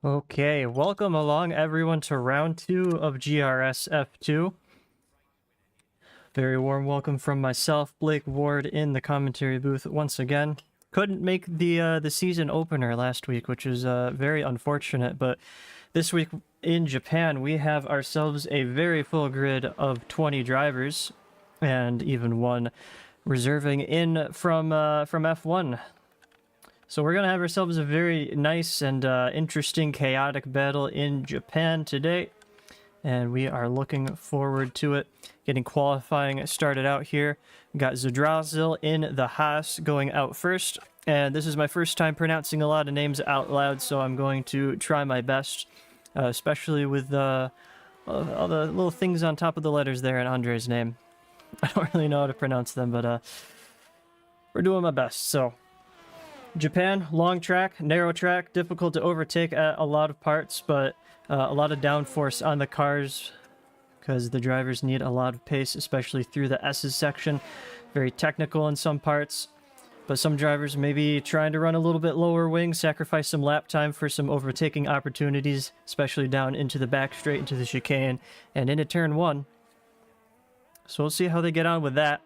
Okay, welcome along everyone to round 2 of GRS F2. Very warm welcome from myself, Blake Ward, in the commentary booth once again. Couldn't make the season opener last week, which is very unfortunate, but this week in Japan we have ourselves a very full grid of 20 drivers, and even one reserving in from F1. So we're going to have ourselves a very nice and interesting chaotic battle in Japan today. And we are looking forward to it. Getting qualifying started out here. We got Zdrasil in the Haas going out first. And this is my first time pronouncing a lot of names out loud, so I'm going to try my best. Especially with all the little things on top of the letters there in Andre's name. I don't really know how to pronounce them, but we're doing my best, so... Japan, long track, narrow track, difficult to overtake at a lot of parts, but a lot of downforce on the cars because the drivers need a lot of pace, especially through the S's section. Very technical in some parts, but some drivers may be trying to run a little bit lower wing, sacrifice some lap time for some overtaking opportunities, especially down into the back straight, into the chicane, and into turn 1. So we'll see how they get on with that.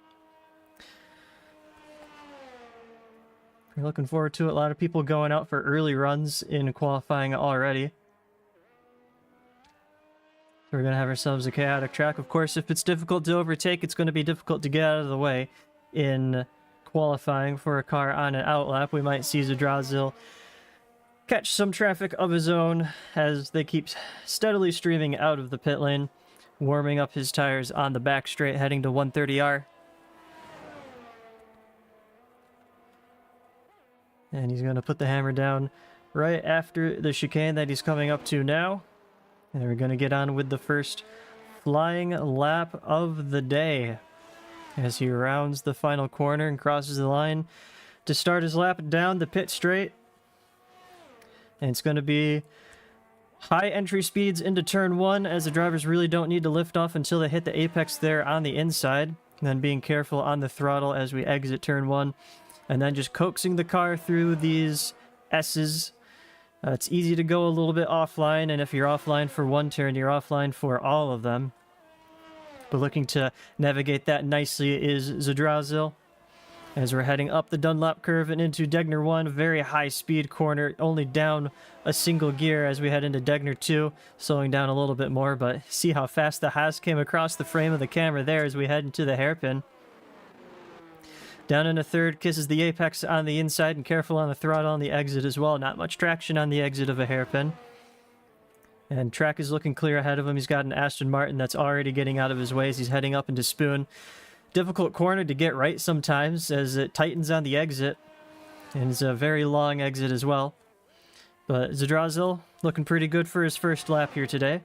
We're looking forward to it. A lot of people going out for early runs in qualifying already. So we're going to have ourselves a chaotic track. Of course, if it's difficult to overtake, it's going to be difficult to get out of the way in qualifying for a car on an outlap. We might see Zdrasil catch some traffic of his own as they keep steadily streaming out of the pit lane, warming up his tires on the back straight, heading to 130R. And he's going to put the hammer down right after the chicane that he's coming up to now. And we're going to get on with the first flying lap of the day as he rounds the final corner and crosses the line to start his lap down the pit straight. And it's going to be high entry speeds into turn 1 as the drivers really don't need to lift off until they hit the apex there on the inside. And then being careful on the throttle as we exit turn 1. And then just coaxing the car through these S's. It's easy to go a little bit offline, and if you're offline for one turn, you're offline for all of them. But looking to navigate that nicely is Zdrasil. As we're heading up the Dunlop curve and into Degner 1, very high speed corner, only down a single gear as we head into Degner 2, slowing down a little bit more, but see how fast the Haas came across the frame of the camera there as we head into the hairpin. Down in a third, kisses the apex on the inside and careful on the throttle on the exit as well. Not much traction on the exit of a hairpin. And track is looking clear ahead of him. He's got an Aston Martin that's already getting out of his way as he's heading up into Spoon. Difficult corner to get right sometimes as it tightens on the exit. And it's a very long exit as well. But Zdrasil looking pretty good for his first lap here today.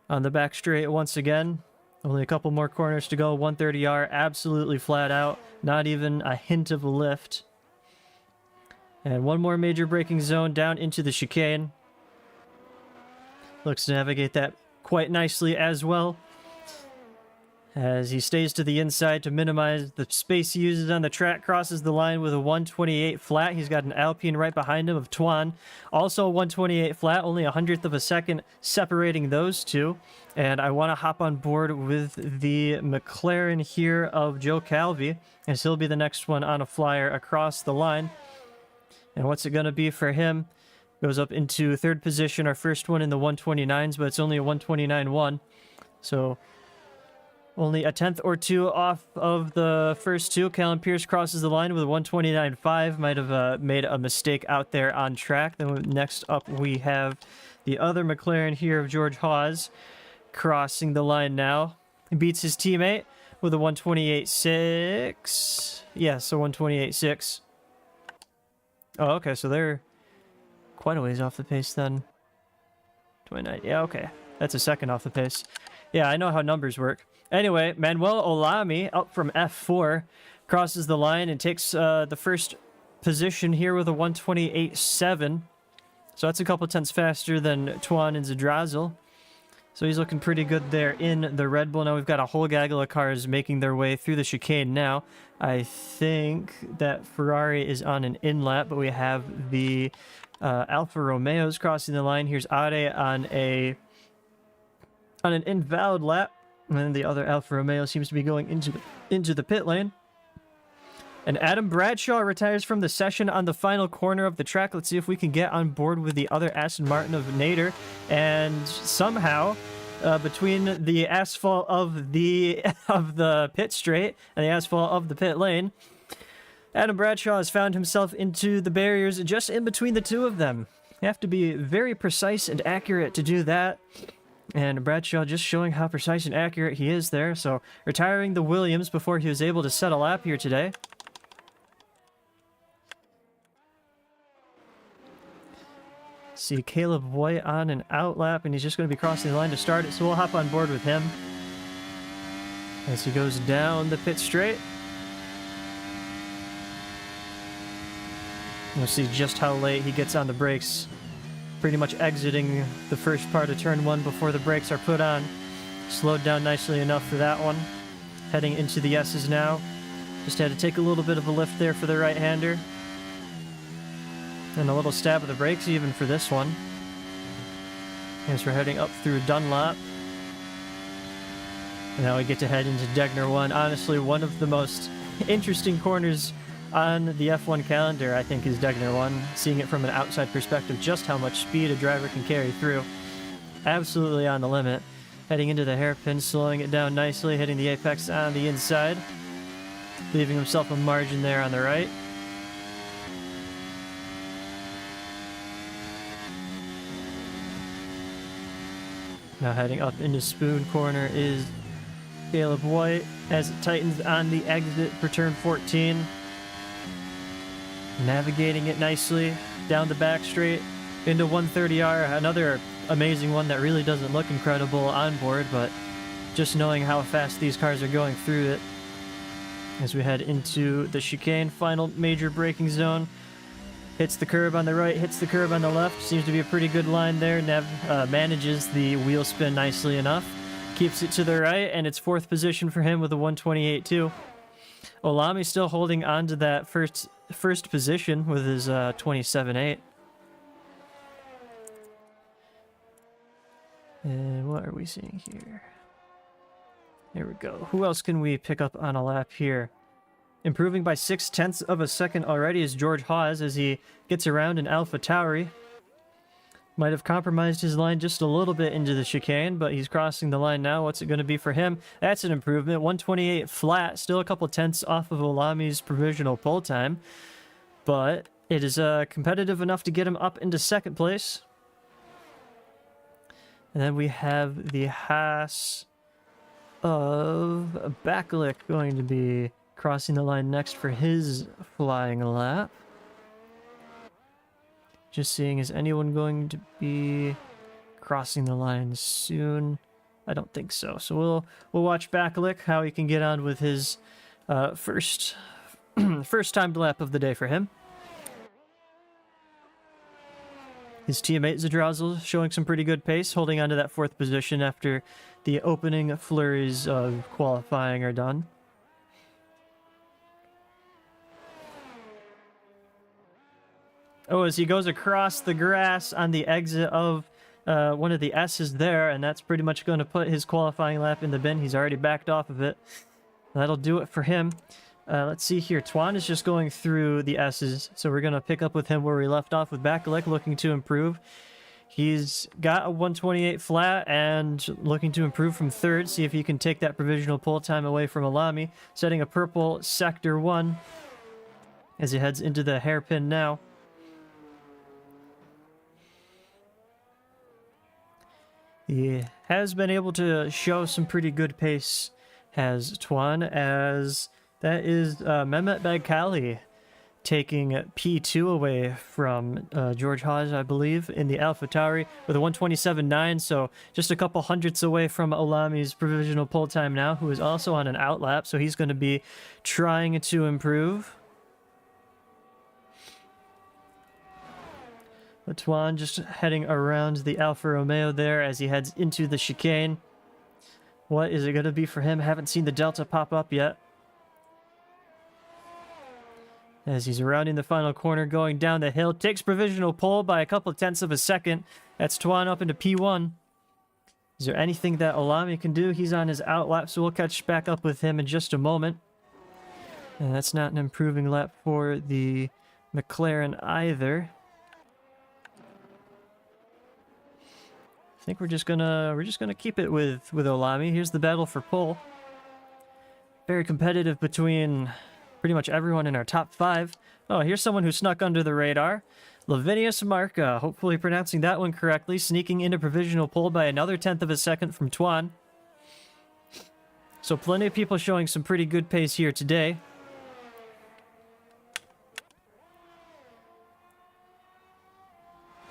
On the back straight once again. Only a couple more corners to go. 130R, absolutely flat out. Not even a hint of a lift. And one more major braking zone down into the chicane. Looks to navigate that quite nicely as well. As he stays to the inside to minimize the space he uses on the track. Crosses the line with a 128 flat. He's got an Alpine right behind him of Tuan. Also 128 flat, only a 100th of a second separating those two. And I want to hop on board with the McLaren here of Joe Calvi, as he'll be the next one on a flyer across the line. And what's it going to be for him? Goes up into third position, our first one in the 129s, but it's only a 129.1. So only a tenth or two off of the first two. Callum Pierce crosses the line with a 129.5. Might have made a mistake out there on track. Then next up we have the other McLaren here of George Hawes crossing the line now. He beats his teammate with a 128.6. Yeah, so 128.6. Oh, okay, so they're quite a ways off the pace then. 29. Yeah, okay. That's a second off the pace. Yeah, I know how numbers work. Anyway, Manuel Olami, up from F4, crosses the line and takes the first position here with a 128.7. So that's a couple tenths faster than Tuan and Zdrasil. So he's looking pretty good there in the Red Bull. Now we've got a whole gaggle of cars making their way through the chicane now. I think that Ferrari is on an in lap, but we have the Alfa Romeo's crossing the line. Here's Ade on an invalid lap, and then the other Alfa Romeo seems to be going into the pit lane. And Adam Bradshaw retires from the session on the final corner of the track. Let's see if we can get on board with the other Aston Martin of Nader, and somehow between the asphalt of the pit straight and the asphalt of the pit lane, Adam Bradshaw has found himself into the barriers just in between the two of them. You have to be very precise and accurate to do that. And Bradshaw just showing how precise and accurate he is there. So retiring the Williams before he was able to set a lap here today. See Caleb White on an out lap, and he's just going to be crossing the line to start it. So we'll hop on board with him as he goes down the pit straight. We'll see just how late he gets on the brakes. Pretty much exiting the first part of turn 1 before the brakes are put on. Slowed down nicely enough for that one. Heading into the S's now. Just had to take a little bit of a lift there for the right-hander. And a little stab of the brakes even for this one. As we're heading up through Dunlop. And now we get to head into Degner 1. Honestly, one of the most interesting corners on the F1 calendar, I think, is Degner 1. Seeing it from an outside perspective, just how much speed a driver can carry through. Absolutely on the limit. Heading into the hairpin, slowing it down nicely, hitting the apex on the inside. Leaving himself a margin there on the right. Now heading up into Spoon Corner is Caleb White as it tightens on the exit for turn 14. Navigating it nicely down the back straight into 130R. Another amazing one that really doesn't look incredible on board, but just knowing how fast these cars are going through it. As we head into the chicane, final major braking zone. Hits the curb on the right, hits the curb on the left. Seems to be a pretty good line there. Nev manages the wheel spin nicely enough. Keeps it to the right, and it's 4th position for him with a 128.2. Olami still holding on to that first position with his 27.8. And what are we seeing here? There we go. Who else can we pick up on a lap here? Improving by 0.6 of a second already is George Hawes as he gets around in Alpha Tauri. Might have compromised his line just a little bit into the chicane, but he's crossing the line now. What's it going to be for him? That's an improvement. 128 flat, still a couple tenths off of Olami's provisional pole time, but it is competitive enough to get him up into 2nd place. And then we have the Haas of Backlick going to be crossing the line next for his flying lap. Just seeing, is anyone going to be crossing the line soon? I don't think so. So we'll watch Backlick, how he can get on with his first timed lap of the day for him. His teammate Zadrozzle showing some pretty good pace, holding on to that 4th position after the opening flurries of qualifying are done. Oh, as he goes across the grass on the exit of one of the S's there, and that's pretty much going to put his qualifying lap in the bin. He's already backed off of it. That'll do it for him. Let's see here. Tuan is just going through the S's, so we're going to pick up with him where we left off with Bakalek, looking to improve. He's got a 128 flat and looking to improve from 3rd, see if he can take that provisional pole time away from Alami, setting a purple Sector 1 as he heads into the hairpin now. He has been able to show some pretty good pace, has Tuan, as that is Mehmet Bagkali taking P2 away from George Hawes, I believe, in the Alpha Tauri with a 127.9, so just a couple hundredths away from Olami's provisional pole time now, who is also on an out lap, so he's going to be trying to improve. Tuan just heading around the Alfa Romeo there as he heads into the chicane. What is it going to be for him? Haven't seen the Delta pop up yet. as he's rounding the final corner, going down the hill. Takes provisional pole by a couple tenths of a second. That's Tuan up into P1. Is there anything that Olami can do? He's on his out lap, so we'll catch back up with him in just a moment. And that's not an improving lap for the McLaren either. I think we're just gonna keep it with Olami. Here's the battle for pole. Very competitive between pretty much everyone in our top 5. Oh, here's someone who snuck under the radar. Lavinius Marca, hopefully pronouncing that one correctly, sneaking into provisional pole by another tenth of a second from Tuan. So plenty of people showing some pretty good pace here today.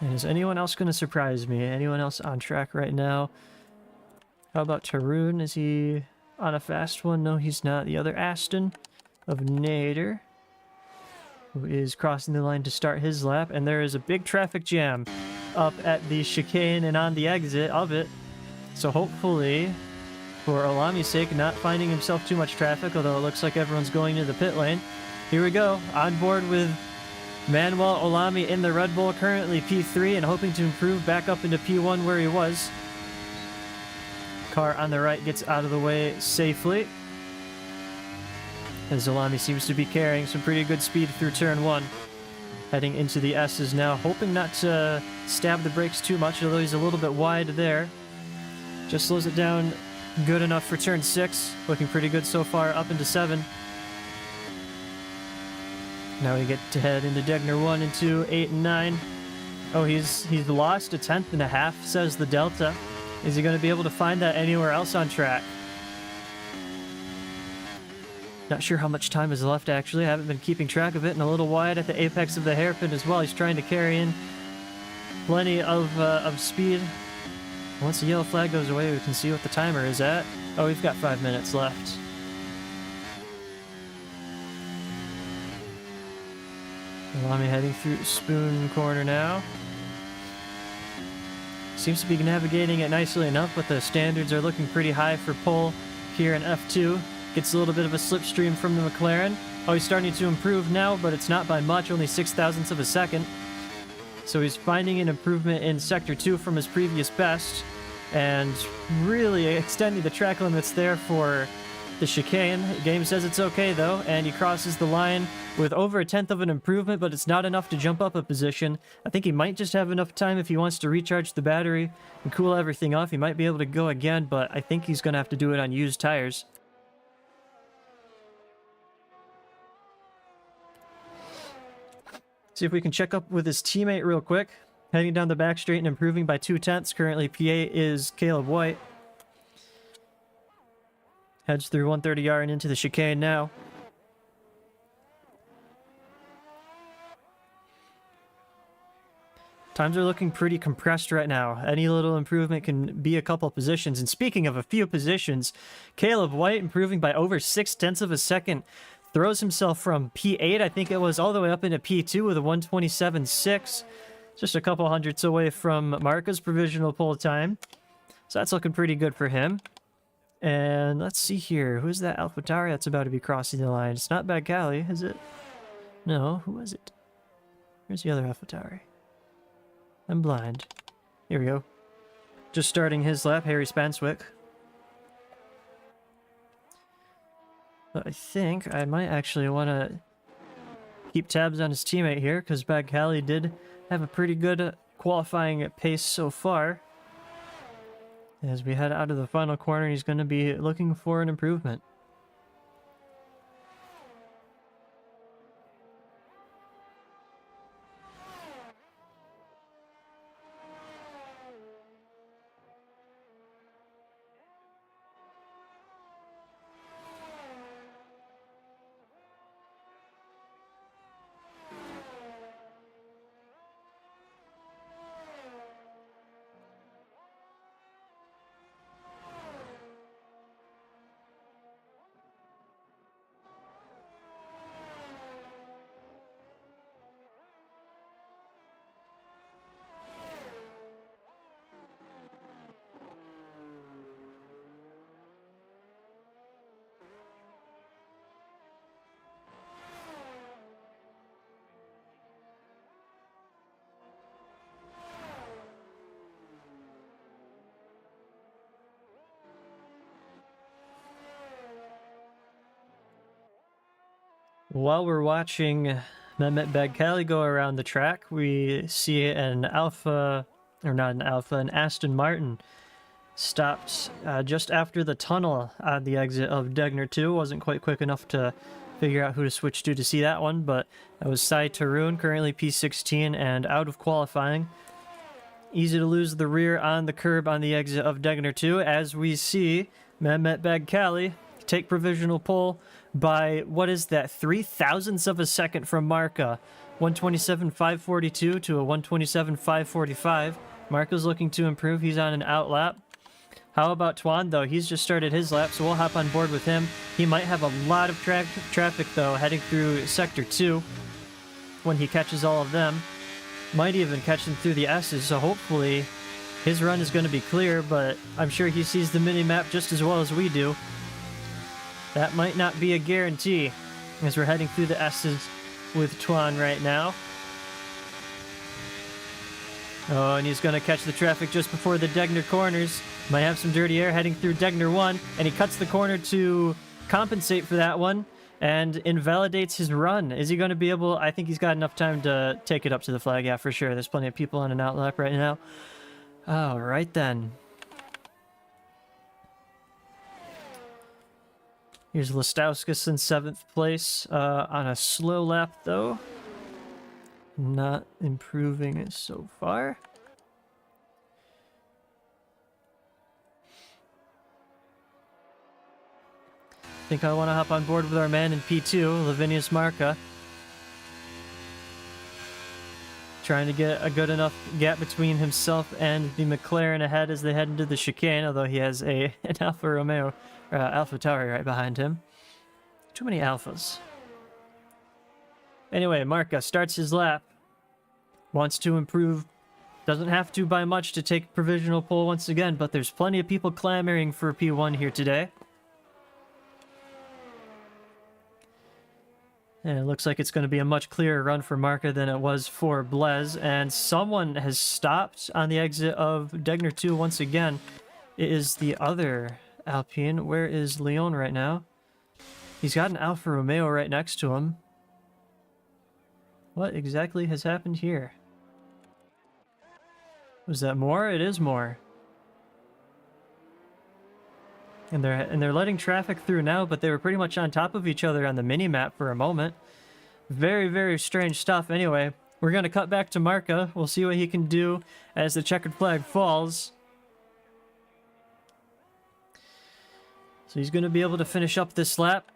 And is anyone else going to surprise me? Anyone else on track right now? How about Tarun? Is he on a fast one? No, he's not. The other Aston of Nader, who is crossing the line to start his lap. And there is a big traffic jam up at the chicane and on the exit of it. So hopefully, for Olami's sake, not finding himself too much traffic, although it looks like everyone's going to the pit lane. Here we go, on board with Manuel Olami in the Red Bull, currently P3 and hoping to improve back up into P1 where he was. Car on the right gets out of the way safely, as Olami seems to be carrying some pretty good speed through turn 1. Heading into the S's now, hoping not to stab the brakes too much, although he's a little bit wide there. Just slows it down good enough for turn 6. Looking pretty good so far up into 7. Now we get to head into Degner 1 into 8 and 9. Oh, he's lost a tenth and a half, says the Delta. Is he going to be able to find that anywhere else on track? Not sure how much time is left, actually. I haven't been keeping track of it, and a little wide at the apex of the hairpin as well. He's trying to carry in plenty of speed. Once the yellow flag goes away, we can see what the timer is at. Oh, we've got 5 minutes left. Olami heading through Spoon Corner now. Seems to be navigating it nicely enough, but the standards are looking pretty high for pole here in F2. Gets a little bit of a slipstream from the McLaren. Oh, he's starting to improve now, but it's not by much, only 6 thousandths of a second. So he's finding an improvement in Sector 2 from his previous best, and really extending the track limits there for the chicane. The game says it's okay though, and he crosses the line with over a tenth of an improvement, but it's not enough to jump up a position. I think he might just have enough time if he wants to recharge the battery and cool everything off. He might be able to go again, but I think he's going to have to do it on used tires. See if we can check up with his teammate real quick. Heading down the back straight and improving by 2 tenths. Currently P8 is Caleb White. Heads through 130R and into the chicane now. Times are looking pretty compressed right now. Any little improvement can be a couple positions. And speaking of a few positions, Caleb White improving by over 6 tenths of a second. Throws himself from P8, I think it was, all the way up into P2 with a 127.6. Just a couple hundredths away from Marca's provisional pole time. So that's looking pretty good for him. And let's see here. Who's that AlphaTauri that's about to be crossing the line? It's not Baggali, is it? No, who was it? Where's the other AlphaTauri? I'm blind. Here we go. Just starting his lap, Harry Spanswick. But I think I might actually want to keep tabs on his teammate here, because Baggali did have a pretty good qualifying pace so far. As we head out of the final corner, he's going to be looking for an improvement. While we're watching Mehmet Bagkali go around the track, we see an Alpha, or not an Alpha, an Aston Martin stopped just after the tunnel on the exit of Degner 2. Wasn't quite quick enough to figure out who to switch to see that one, but that was Sai Tarun, currently P16 and out of qualifying. Easy to lose the rear on the curb on the exit of Degner 2, as we see Mehmet Bagkali take provisional pole by, what is that, 0.03 of a second from Marca. 127.542 to a 127.545. Marca's looking to improve. He's on an out lap. How about Tuan, though? He's just started his lap, so we'll hop on board with him. He might have a lot of traffic, though, heading through Sector 2 when he catches all of them. Might even catch them through the S's, so hopefully his run is going to be clear, but I'm sure he sees the mini-map just as well as we do. That might not be a guarantee, as we're heading through the S's with Tuan right now. Oh, and he's going to catch the traffic just before the Degner corners. Might have some dirty air heading through Degner 1, and he cuts the corner to compensate for that one and invalidates his run. Is he going to be able... I think he's got enough time to take it up to the flag. Yeah, for sure. There's plenty of people on an out lap right now. All right, then. Here's Lestauskas in 7th place on a slow lap, though. Not improving it so far. I think I want to hop on board with our man in P2, Lavinius Marca. Trying to get a good enough gap between himself and the McLaren ahead as they head into the chicane, although he has an Alfa Romeo, Alpha Tauri right behind him. Too many Alphas. Anyway, Marca starts his lap. Wants to improve. Doesn't have to by much to take provisional pole once again, but there's plenty of people clamoring for P1 here today. And it looks like it's going to be a much clearer run for Marca than it was for Blaise. And someone has stopped on the exit of Degner 2 once again. It is the other Alpine. Where is Leon right now? He's got an Alfa Romeo right next to him. What exactly has happened here? Was that more? It is more. And they're letting traffic through now, but they were pretty much on top of each other on the mini-map for a moment. Very, very strange stuff. Anyway, we're going to cut back to Marca. We'll see what he can do as the checkered flag falls. So he's going to be able to finish up this lap.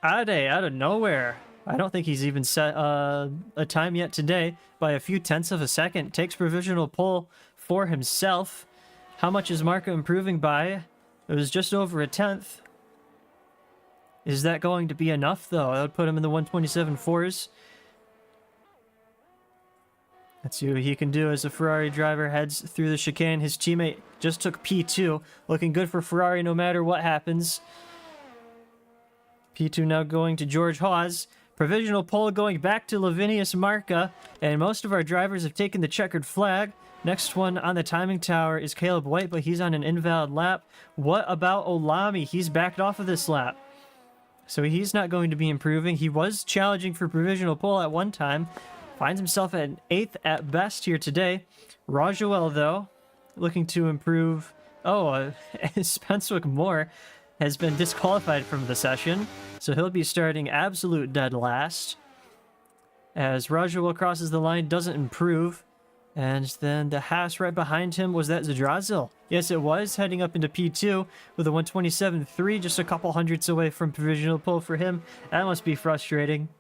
Ade, out of nowhere. I don't think he's even set a time yet today. By a few tenths of a second. Takes provisional pole for himself. How much is Marca improving by? It was just over a tenth. Is that going to be enough, though? That would put him in the 127.4s. Let's see what he can do as the Ferrari driver heads through the chicane. His teammate just took P2. Looking good for Ferrari no matter what happens. P2 now going to George Hawes. Provisional pole going back to Lavinius Marca. And most of our drivers have taken the checkered flag. Next one on the timing tower is Caleb White, but he's on an invalid lap. What about Olami? He's backed off of this lap. So he's not going to be improving. He was challenging for provisional pole at one time. Finds himself at an 8th at best here today. Rajuel, though, looking to improve. Oh, Spencewick Moore has been disqualified from the session. So he'll be starting absolute dead last. As Rajuel crosses the line, doesn't improve. And then the Haas right behind him, was that Zadrazil? Yes, it was, heading up into P2 with a 127.3, just a couple hundredths away from provisional pole for him. That must be frustrating.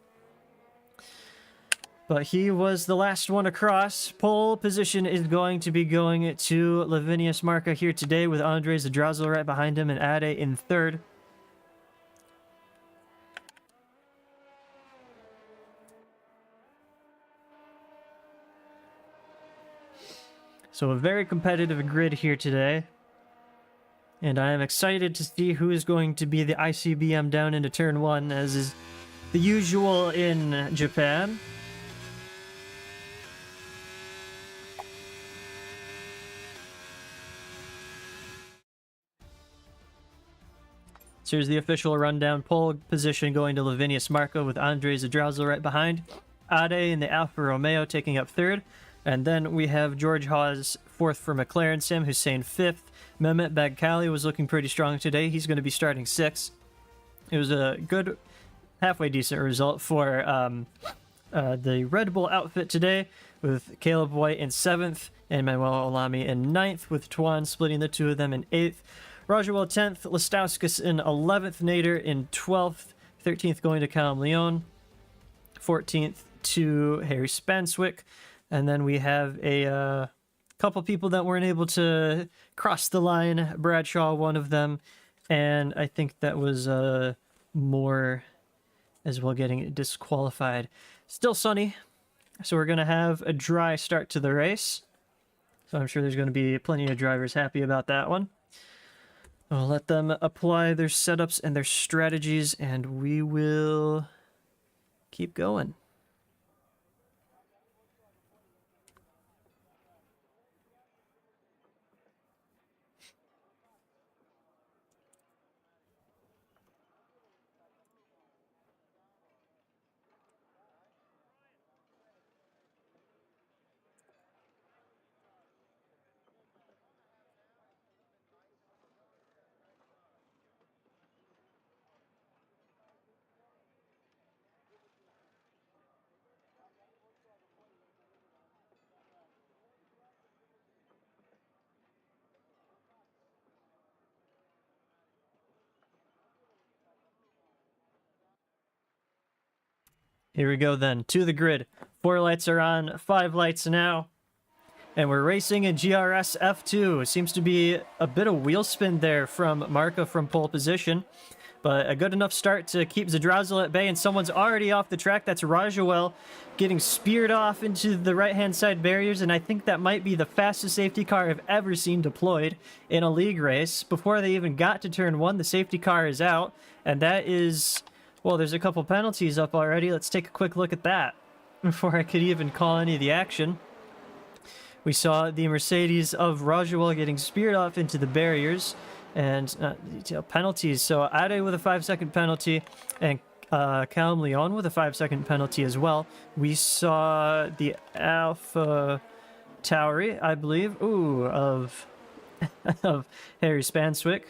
But he was the last one across. Pole position is going to be going to Lavinius Marca here today with Andre Zadrazil right behind him and Ade in 3rd. So a very competitive grid here today. And I am excited to see who is going to be the ICBM down into turn 1, as is the usual in Japan. So here's the official rundown. Pole position going to Lavinius Marco with Andre Zadrauzel right behind. Ade in the Alfa Romeo taking up third. And then we have George Hawes fourth for McLaren. Sam Hussein fifth. Mehmet Bagkali was looking pretty strong today. He's going to be starting sixth. It was a good, halfway decent result for the Red Bull outfit today, with Caleb White in 7th and Manuel Olami in 9th, with Tuan splitting the two of them in 8th. Rajawell 10th, Lestauskas in 11th, Nader in 12th, 13th going to Callum Leon, 14th to Harry Spanswick, and then we have a couple people that weren't able to cross the line. Bradshaw, one of them, and I think that was Moore as well, getting disqualified. Still sunny, so we're going to have a dry start to the race. So I'm sure there's going to be plenty of drivers happy about that one. I'll let them apply their setups and their strategies, and we will keep going. Here we go then, to the grid. 4 lights are on, 5 lights now. And we're racing in GRS F2. Seems to be a bit of wheel spin there from Marca from pole position. But a good enough start to keep Zadrauzel at bay, and someone's already off the track. That's Rajawell getting speared off into the right-hand side barriers, and I think that might be the fastest safety car I've ever seen deployed in a league race. Before they even got to turn 1, the safety car is out, and that is... well, there's a couple penalties up already. Let's take a quick look at that before I could even call any of the action. We saw the Mercedes of Rajawell getting speared off into the barriers, and penalties. So Ade with a 5-second penalty, and Callum Leon with a 5-second penalty as well. We saw the Alpha Tauri, I believe, of of Harry Spanswick.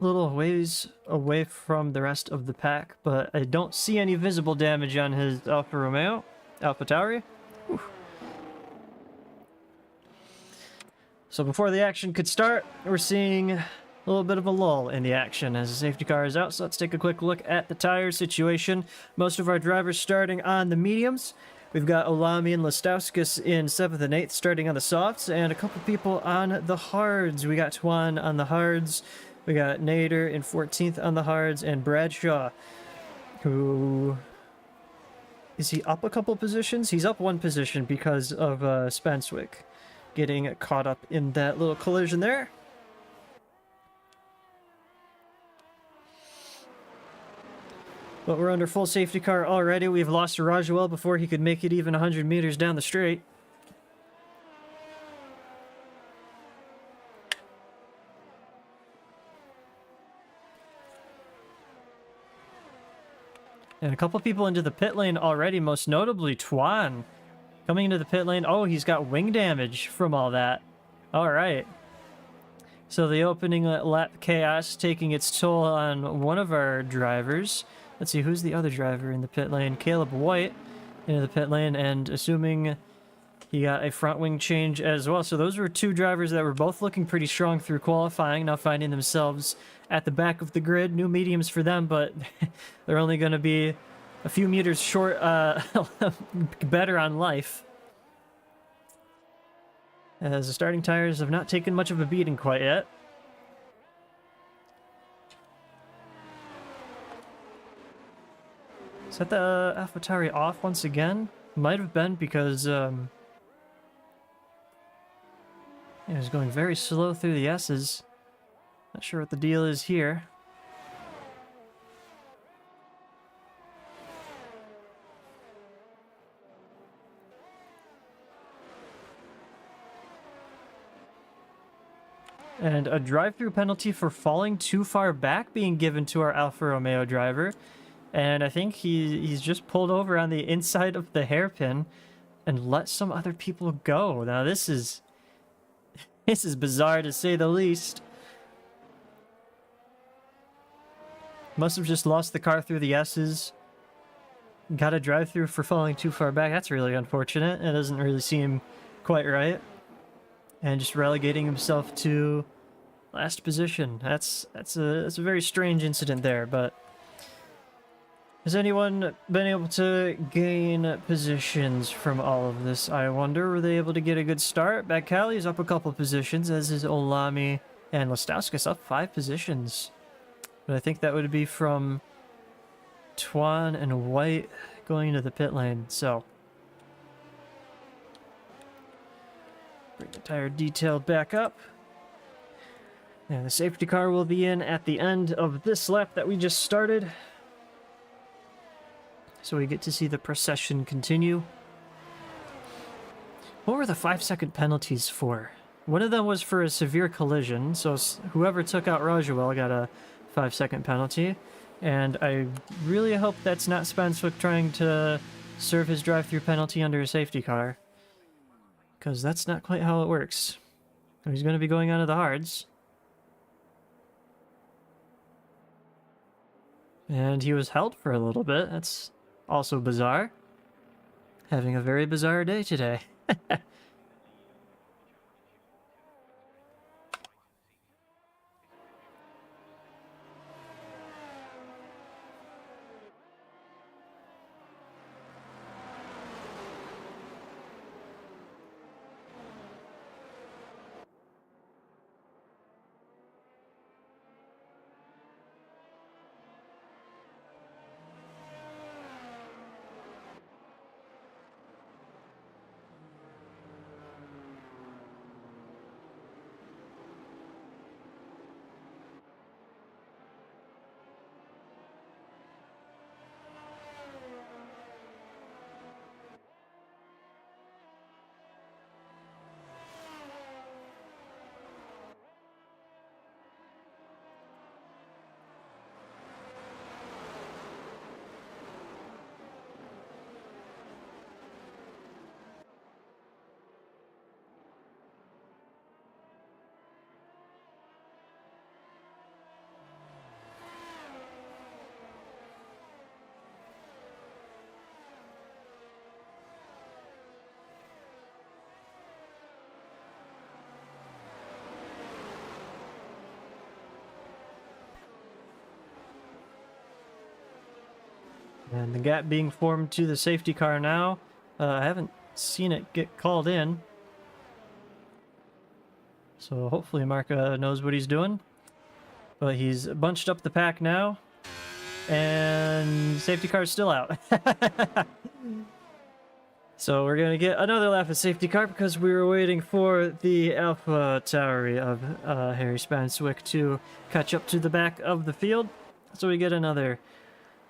Little ways away from the rest of the pack, but I don't see any visible damage on his Alfa Romeo, Alpha Tauri. Whew. So before the action could start, we're seeing a little bit of a lull in the action as the safety car is out. So let's take a quick look at the tire situation. Most of our drivers starting on the mediums. We've got Olami and Lestauskas in 7th and 8th starting on the softs, and a couple people on the hards. We got Tuan on the hards. We got Nader in 14th on the hards, and Bradshaw, who... is he up a couple positions? He's up 1 position because of Spanswick getting caught up in that little collision there. But we're under full safety car already. We've lost to Rajawell before he could make it even 100 meters down the straight. And a couple people into the pit lane already, most notably Tuan. Coming into the pit lane. Oh, he's got wing damage from all that. All right. So the opening lap chaos taking its toll on one of our drivers. Let's see, who's the other driver in the pit lane? Caleb White into the pit lane, and assuming he got a front wing change as well. So those were 2 drivers that were both looking pretty strong through qualifying, now finding themselves at the back of the grid. New mediums for them, but they're only going to be a few meters short, better on life. As the starting tires have not taken much of a beating quite yet. Is that the AlphaTauri off once again? Might have been because it was going very slow through the S's. Not sure what the deal is here. And a drive-through penalty for falling too far back being given to our Alfa Romeo driver. And I think he's just pulled over on the inside of the hairpin and let some other people go. Now this is bizarre to say the least. Must have just lost the car through the S's. Got a drive-through for falling too far back. That's really unfortunate. It doesn't really seem quite right. And just relegating himself to last position. That's a very strange incident there, but has anyone been able to gain positions from all of this, I wonder? Were they able to get a good start? Bagcali's up a couple positions, as is Olami, and Lestauskas up 5 positions. But I think that would be from Twan and White going into the pit lane, so bring the tire detail back up. And the safety car will be in at the end of this lap that we just started. So we get to see the procession continue. What were the 5-second penalties for? One of them was for a severe collision, so whoever took out Rajuel got a 5-second penalty. And I really hope that's not Spanswick trying to serve his drive-through penalty under a safety car, because that's not quite how it works. He's going to be going out of the hards. And he was held for a little bit. That's also bizarre. Having a very bizarre day today. And the gap being formed to the safety car now. I haven't seen it get called in. So hopefully Marka knows what he's doing. But he's bunched up the pack now. And safety car's still out. So we're going to get another lap of safety car because we were waiting for the Alpha Tauri of Harry Spanswick to catch up to the back of the field. So we get another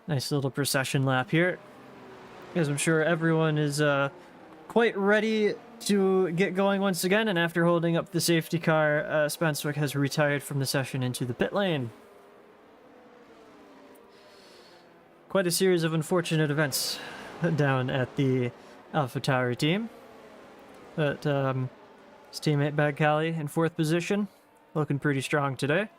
nice little procession lap here, because I'm sure everyone is quite ready to get going once again, and after holding up the safety car, Spanswick has retired from the session into the pit lane. Quite a series of unfortunate events down at the AlphaTauri team. But his teammate Bagcali in 4th position, looking pretty strong today.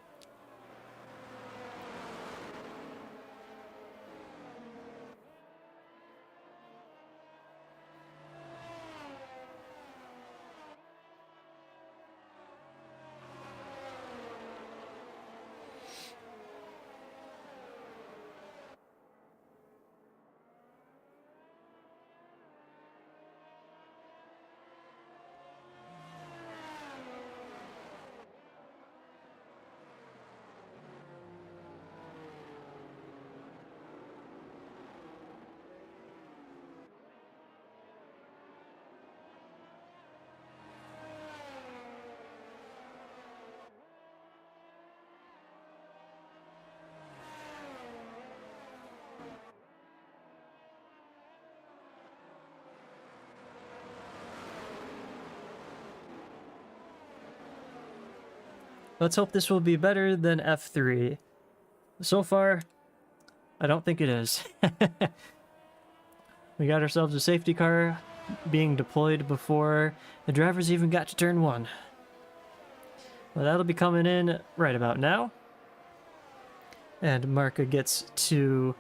Let's hope this will be better than F3. So far, I don't think it is. We got ourselves a safety car being deployed before the drivers even got to turn 1. Well, that'll be coming in right about now. And Marca gets to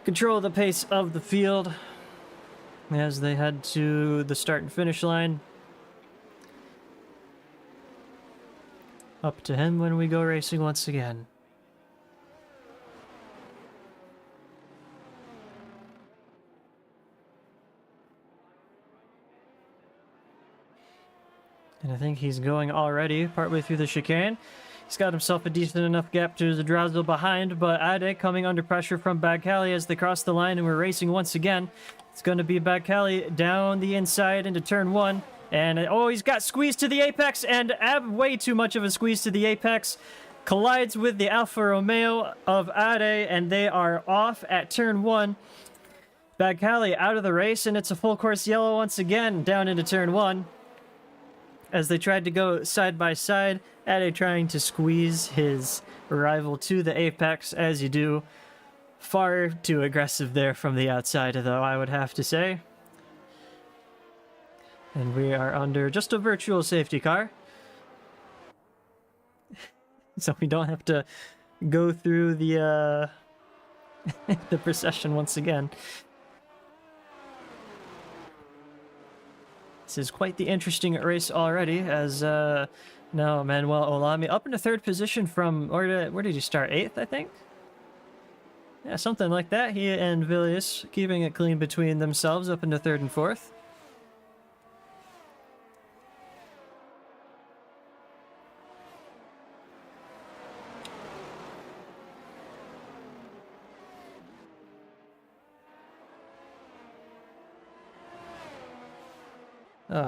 control the pace of the field as they head to the start and finish line. Up to him when we go racing once again. And I think he's going already, partway through the chicane. He's got himself a decent enough gap to Zadrazil behind, but Ade coming under pressure from Bagcali as they cross the line, and we're racing once again. It's going to be Bagcali down the inside into turn 1. And, oh, he's got squeezed to the apex, and way too much of a squeeze to the apex. Collides with the Alfa Romeo of Ade, and they are off at turn 1. Bagcali out of the race, and it's a full course yellow once again down into turn 1. As they tried to go side by side, Ade trying to squeeze his rival to the apex, as you do. Far too aggressive there from the outside, though, I would have to say. And we are under just a virtual safety car. So we don't have to go through the the procession once again. This is quite the interesting race already, as now Manuel Olami up into 3rd position from, where did he start? 8th, I think? Yeah, something like that. He and Villius keeping it clean between themselves up into 3rd and 4th.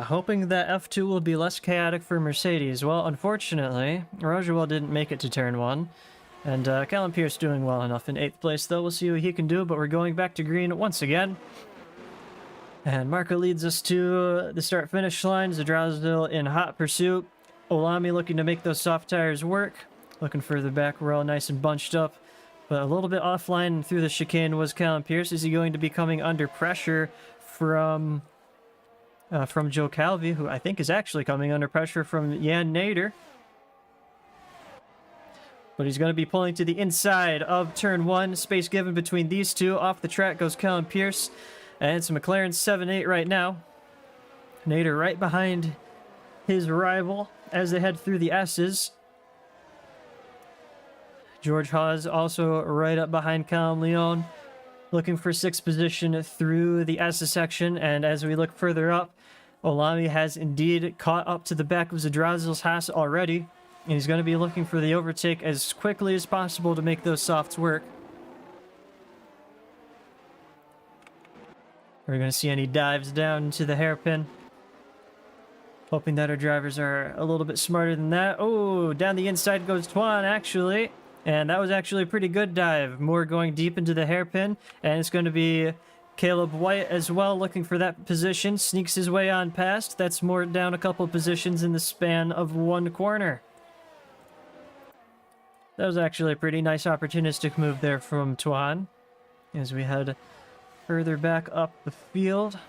Hoping that F2 will be less chaotic for Mercedes. Well, unfortunately, Rogerwell didn't make it to turn 1. And Callum Pierce doing well enough in 8th place, though. We'll see what he can do, but we're going back to green once again. And Marco leads us to the start-finish line. Zadrazil in hot pursuit. Olami looking to make those soft tires work. Looking further back, we're all nice and bunched up. But a little bit offline through the chicane was Callum Pierce. Is he going to be coming under pressure from Joe Calvi, who I think is actually coming under pressure from Jan Nader. But he's going to be pulling to the inside of turn 1. Space given between these two. Off the track goes Callum Pierce. And it's a McLaren 7-8 right now. Nader right behind his rival as they head through the S's. George Hawes also right up behind Callum Leon, looking for 6th position through the S section. And as we look further up, Olami has indeed caught up to the back of Zadrazil's Haas already, and he's going to be looking for the overtake as quickly as possible to make those softs work. We're going to see any dives down to the hairpin. Hoping that our drivers are a little bit smarter than that. Oh, down the inside goes Tuan, actually. And that was actually a pretty good dive. Moore going deep into the hairpin. And it's going to be Caleb White as well, looking for that position. Sneaks his way on past. That's Moore down a couple positions in the span of 1 corner. That was actually a pretty nice opportunistic move there from Tuan. As we head further back up the field.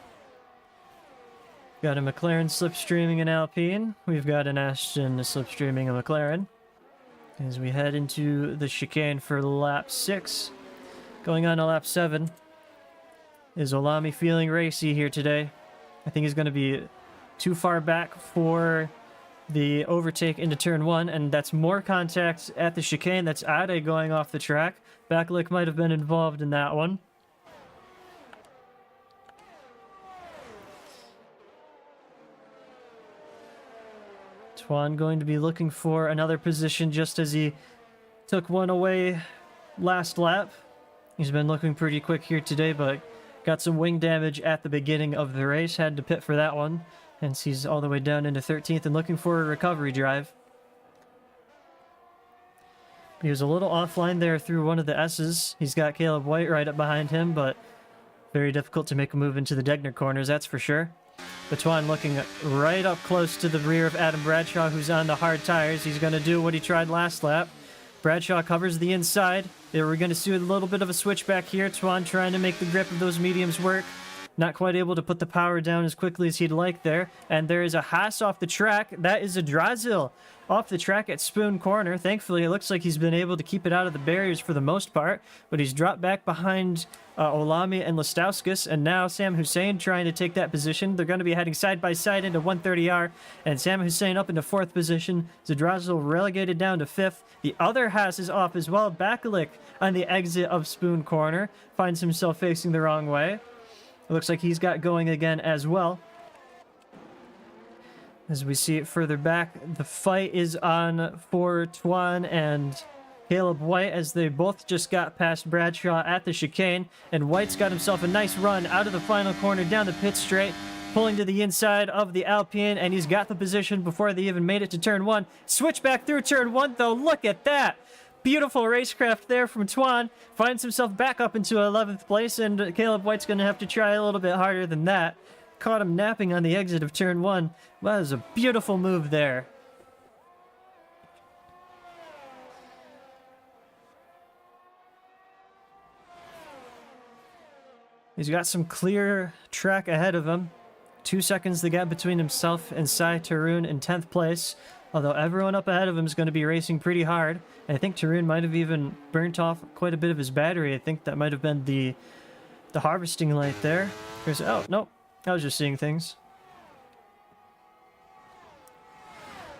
Got a McLaren slipstreaming an Alpine. We've got an Aston slipstreaming a McLaren. As we head into the chicane for lap 6. Going on to lap 7. Is Olami feeling racy here today? I think he's going to be too far back for the overtake into turn 1, and that's more contact at the chicane. That's Ade going off the track. Backlick might have been involved in that one. Tuan going to be looking for another position just as he took one away last lap. He's been looking pretty quick here today, but got some wing damage at the beginning of the race. Had to pit for that one. Hence he's all the way down into 13th and looking for a recovery drive. He was a little offline there through one of the S's. He's got Caleb White right up behind him, but very difficult to make a move into the Degner corners, that's for sure. But Tuan looking right up close to the rear of Adam Bradshaw, who's on the hard tires. He's going to do what he tried last lap. Bradshaw covers the inside. We're going to see a little bit of a switchback here. Tuan trying to make the grip of those mediums work. Not quite able to put the power down as quickly as he'd like there. And there is a Haas off the track. That is a Drasil off the track at Spoon Corner. Thankfully, it looks like he's been able to keep it out of the barriers for the most part. But he's dropped back behind Olami and Lestauskas. And now Sam Hussein trying to take that position. They're going to be heading side by side into 130R. And Sam Hussein up into 4th position. Zadrazel relegated down to 5th. The other Haas is off as well. Bakalik on the exit of Spoon Corner finds himself facing the wrong way. It looks like he's got going again as well. As we see it further back, the fight is on for Tuan and Caleb White as they both just got past Bradshaw at the chicane. And White's got himself a nice run out of the final corner down the pit straight, pulling to the inside of the Alpine, and he's got the position before they even made it to turn 1. Switch back through turn 1, though. Look at that! Beautiful racecraft there from Tuan. Finds himself back up into 11th place, and Caleb White's going to have to try a little bit harder than that. Caught him napping on the exit of turn 1. That was a beautiful move there. He's got some clear track ahead of him. 2 seconds the gap between himself and Sai Tarun in 10th place. Although everyone up ahead of him is going to be racing pretty hard. And I think Tarun might have even burnt off quite a bit of his battery. I think that might have been the harvesting light there. There's, oh, nope. I was just seeing things.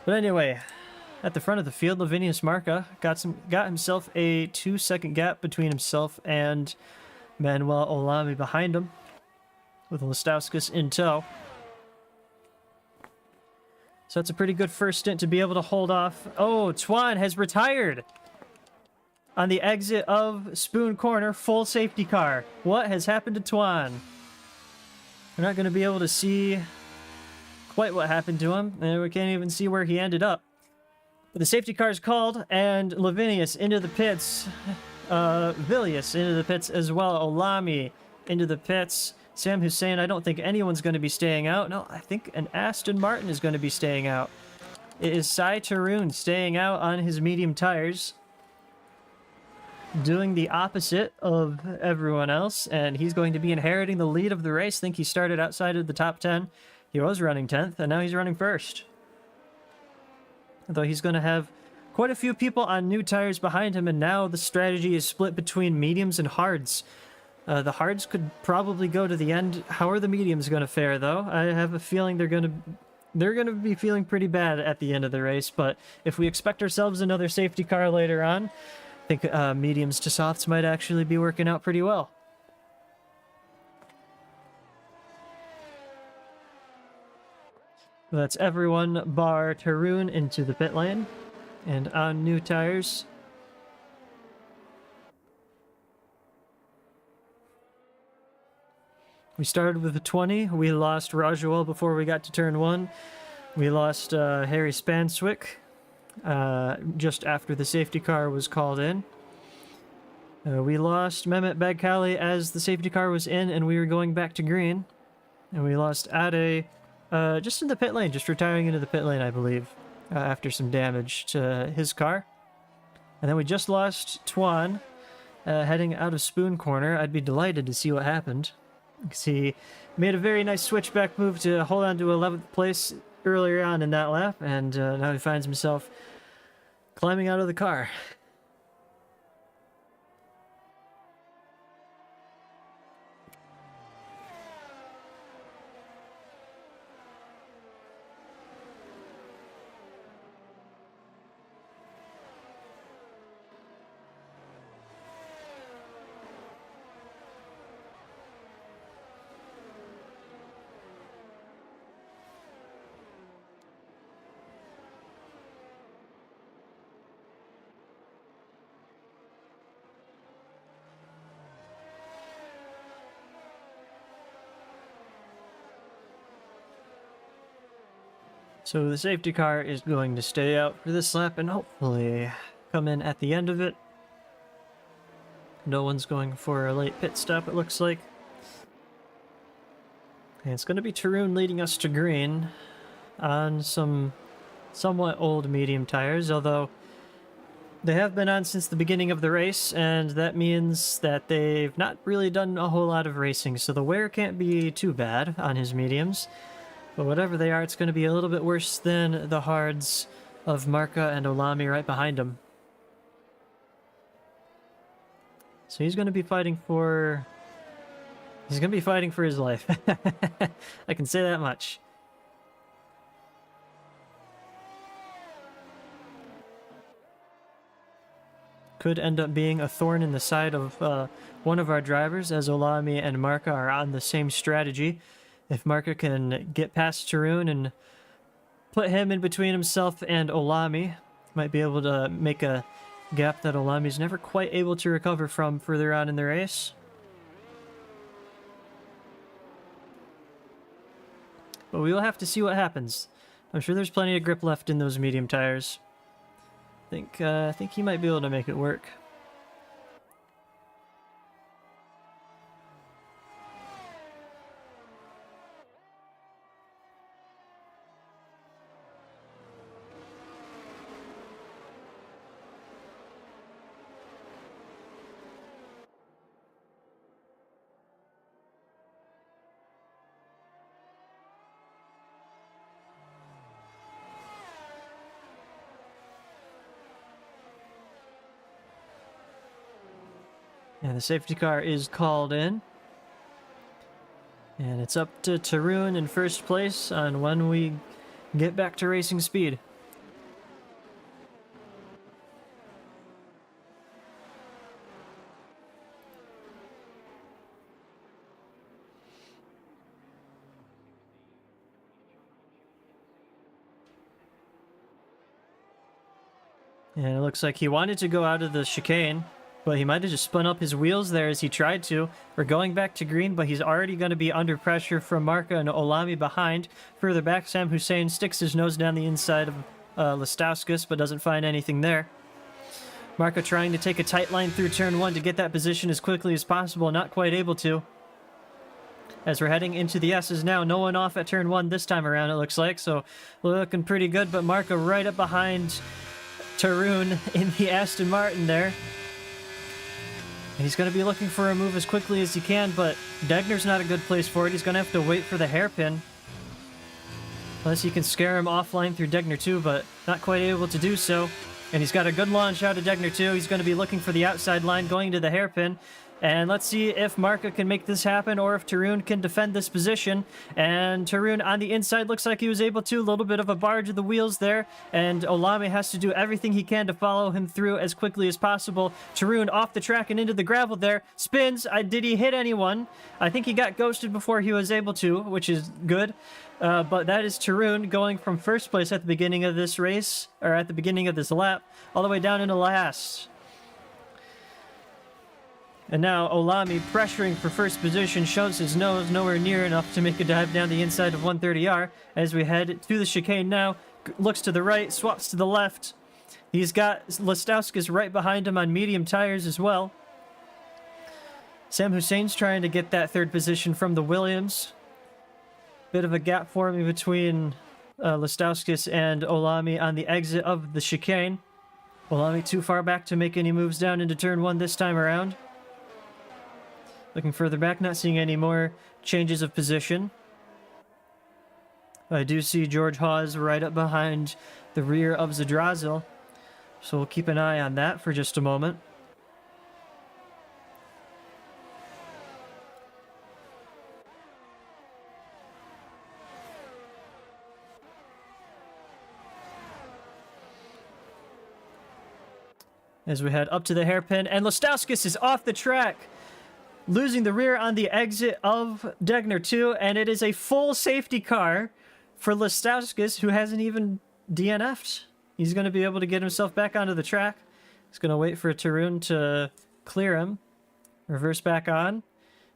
But anyway, at the front of the field, Lavinius Marca got himself a 2-second gap between himself and Manuel Olami behind him, with Lestauskas in tow. So that's a pretty good first stint to be able to hold off. Oh, Tuan has retired on the exit of Spoon Corner. Full safety car. What has happened to Tuan? We're not going to be able to see quite what happened to him, and we can't even see where he ended up. But the safety car is called, and Lavinius into the pits. Vilius into the pits as well. Olami into the pits. Sam Hussein, I don't think anyone's going to be staying out. No, I think an Aston Martin is going to be staying out. It is Sai Tarun staying out on his medium tires, doing the opposite of everyone else, and he's going to be inheriting the lead of the race. I think he started outside of the top 10. He was running 10th, and now he's running 1st. Though he's going to have quite a few people on new tires behind him, and now the strategy is split between mediums and hards. The hards could probably go to the end. How are the mediums going to fare, though? I have a feeling they're going to be feeling pretty bad at the end of the race, but if we expect ourselves another safety car later on, I think mediums to softs might actually be working out pretty well. That's everyone bar Tarun into the pit lane and on new tires. We started with a 20. We lost Rajuel before we got to turn 1. We lost Harry Spanswick just after the safety car was called in. We lost Mehmet Bagkali as the safety car was in and we were going back to green. And we lost Ade just in the pit lane, just retiring into the pit lane, I believe, after some damage to his car. And then we just lost Tuan heading out of Spoon Corner. I'd be delighted to see what happened, because he made a very nice switchback move to hold on to 11th place earlier on in that lap, and now he finds himself climbing out of the car. So the safety car is going to stay out for this lap and hopefully come in at the end of it. No one's going for a late pit stop, it looks like. And it's going to be Tarun leading us to green on some somewhat old medium tires, although they have been on since the beginning of the race, and that means that they've not really done a whole lot of racing, so the wear can't be too bad on his mediums. But whatever they are, it's going to be a little bit worse than the hards of Marca and Olami right behind him. So he's going to be fighting for... He's going to be fighting for his life. I can say that much. Could end up being a thorn in the side of one of our drivers, as Olami and Marca are on the same strategy. If Marca can get past Tarun and put him in between himself and Olami, might be able to make a gap that Olami's never quite able to recover from further on in the race. But we will have to see what happens. I'm sure there's plenty of grip left in those medium tires. I think he might be able to make it work. And the safety car is called in. And it's up to Tarun in first place on when we get back to racing speed. And it looks like he wanted to go out of the chicane, but he might have just spun up his wheels there as he tried to. We're going back to green, but he's already going to be under pressure from Marca and Olami behind. Further back, Sam Hussein sticks his nose down the inside of Listauskas, but doesn't find anything there. Marca trying to take a tight line through turn 1 to get that position as quickly as possible, not quite able to. As we're heading into the S's now, no one off at turn 1 this time around, it looks like, so looking pretty good, but Marca right up behind Tarun in the Aston Martin there. And he's going to be looking for a move as quickly as he can, but Degner's not a good place for it. He's going to have to wait for the hairpin. Unless he can scare him offline through Degner 2, but not quite able to do so. And he's got a good launch out of Degner 2. He's going to be looking for the outside line, going to the hairpin. And let's see if Marca can make this happen or if Tarun can defend this position. And Tarun on the inside looks like he was able to. A little bit of a barge of the wheels there. And Olami has to do everything he can to follow him through as quickly as possible. Tarun off the track and into the gravel there. Spins. Did he hit anyone? I think he got ghosted before he was able to, which is good. But that is Tarun going from first place at the beginning of this race, or at the beginning of this lap, all the way down into last. And now Olami, pressuring for first position, shows his nose nowhere near enough to make a dive down the inside of 130R. As we head to the chicane now, looks to the right, swaps to the left. He's got Listauskas right behind him on medium tires as well. Sam Hussein's trying to get that third position from the Williams. Bit of a gap forming between Listauskas and Olami on the exit of the chicane. Olami too far back to make any moves down into turn 1 this time around. Looking further back, not seeing any more changes of position. I do see George Hawes right up behind the rear of Zadrazil, so we'll keep an eye on that for just a moment. As we head up to the hairpin, and Listauskas is off the track, losing the rear on the exit of Degner 2, and it is a full safety car for Listauskas, who hasn't even DNF'd. He's going to be able to get himself back onto the track. He's going to wait for Tarun to clear him. Reverse back on.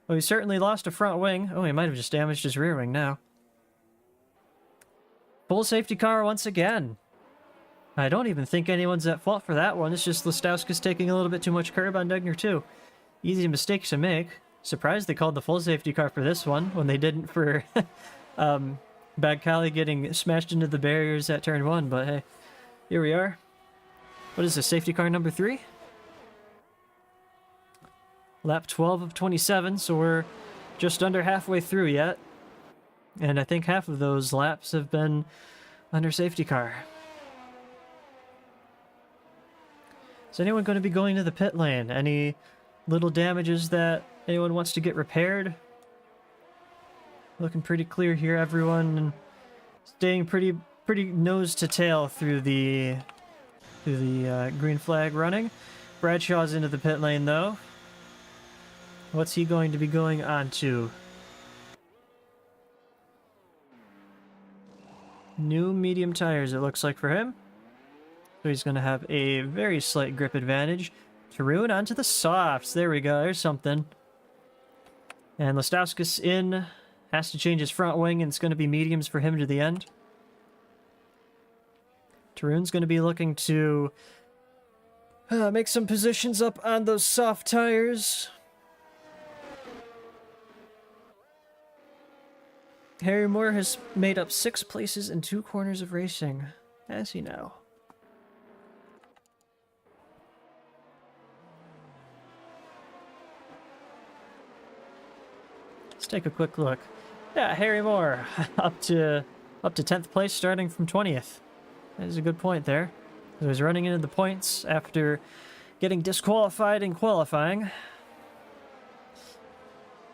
Well, he certainly lost a front wing. Oh, he might have just damaged his rear wing now. Full safety car once again. I don't even think anyone's at fault for that one. It's just Listauskas taking a little bit too much curb on Degner 2. Easy mistake to make. Surprised they called the full safety car for this one when they didn't for Bad Cali getting smashed into the barriers at turn 1, but hey, here we are. What is this, safety car number 3? Lap 12 of 27, so we're just under halfway through yet. And I think half of those laps have been under safety car. Is anyone going to be going to the pit lane? Any little damages that anyone wants to get repaired? Looking pretty clear here, everyone staying pretty nose to tail through the green flag running. Bradshaw's into the pit lane though. What's he going to be going on to? New medium tires, it looks like, for him. So he's going to have a very slight grip advantage. Tarun onto the softs. There we go. There's something. And Lestauskas in. Has to change his front wing, and it's going to be mediums for him to the end. Tarun's going to be looking to make some positions up on those soft tires. Harry Moore has made up 6 places in 2 corners of racing. Has he now? Let's take a quick look. Yeah, Harry Moore up to 10th place, starting from 20th. That is a good point there. He was running into the points after getting disqualified in qualifying.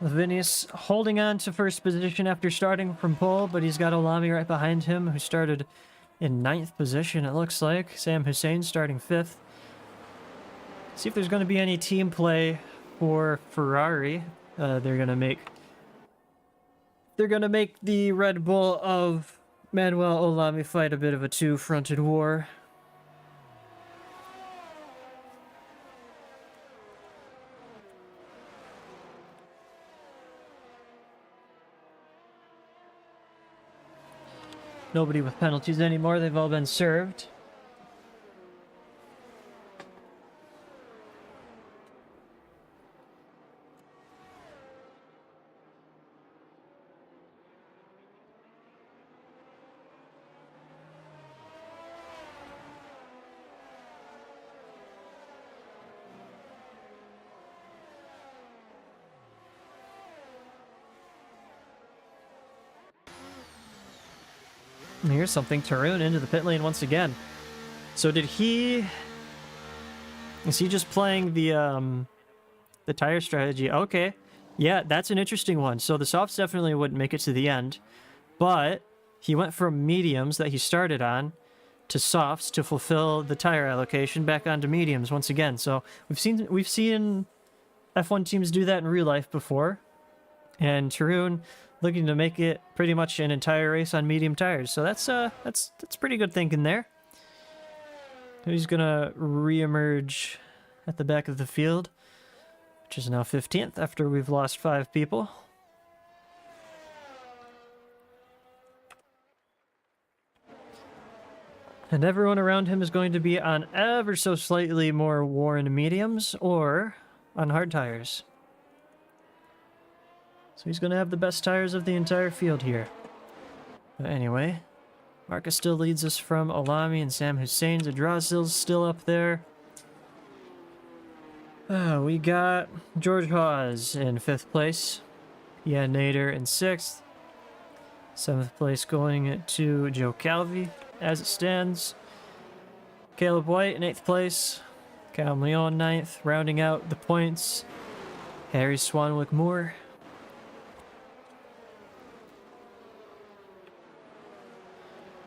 Lavinius holding on to first position after starting from pole, but he's got Olami right behind him, who started in 9th position, it looks like. Sam Hussein starting 5th. See if there's going to be any team play for Ferrari. They're going to make the Red Bull of Manuel Olami fight a bit of a two-fronted war. Nobody with penalties anymore, they've all been served. And here's something, Tarun into the pit lane once again. So is he just playing the tire strategy? Okay. Yeah, that's an interesting one. So the softs definitely wouldn't make it to the end, but he went from mediums that he started on to softs to fulfill the tire allocation back onto mediums once again. So we've seen F1 teams do that in real life before. And Tarun looking to make it pretty much an entire race on medium tires. So that's pretty good thinking there. He's gonna re-emerge at the back of the field, which is now 15th after we've lost 5 people. And everyone around him is going to be on ever so slightly more worn mediums or on hard tires. So he's going to have the best tires of the entire field here. But anyway, Marcus still leads us from Olami and Sam Hussein. Zadrazil's still up there. We got George Hawes in 5th place. Ian Nader in 6th. 7th place going to Joe Calvi as it stands. Caleb White in 8th place. Callum Leon 9th. Rounding out the points, Harry Swanwick Moore.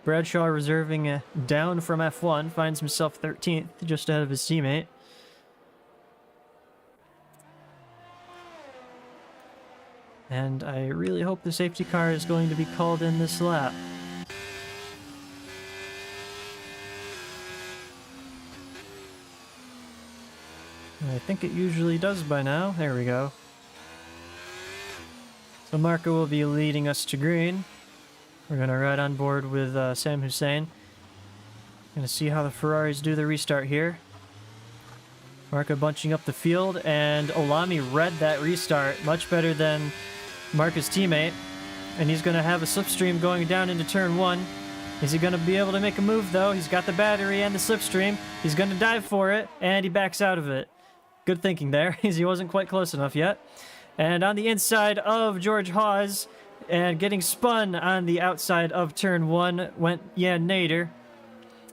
Bradshaw reserving down from F1, finds himself 13th, just ahead of his teammate. And I really hope the safety car is going to be called in this lap. I think it usually does by now. There we go. So Marco will be leading us to green. We're going to ride on board with Sam Hussein. Going to see how the Ferraris do the restart here. Marca bunching up the field, and Olami read that restart much better than Marca's teammate. And he's going to have a slipstream going down into turn 1. Is he going to be able to make a move, though? He's got the battery and the slipstream. He's going to dive for it, and he backs out of it. Good thinking there, as he wasn't quite close enough yet. And on the inside of George Hawes, and getting spun on the outside of turn 1, went Jan Nader.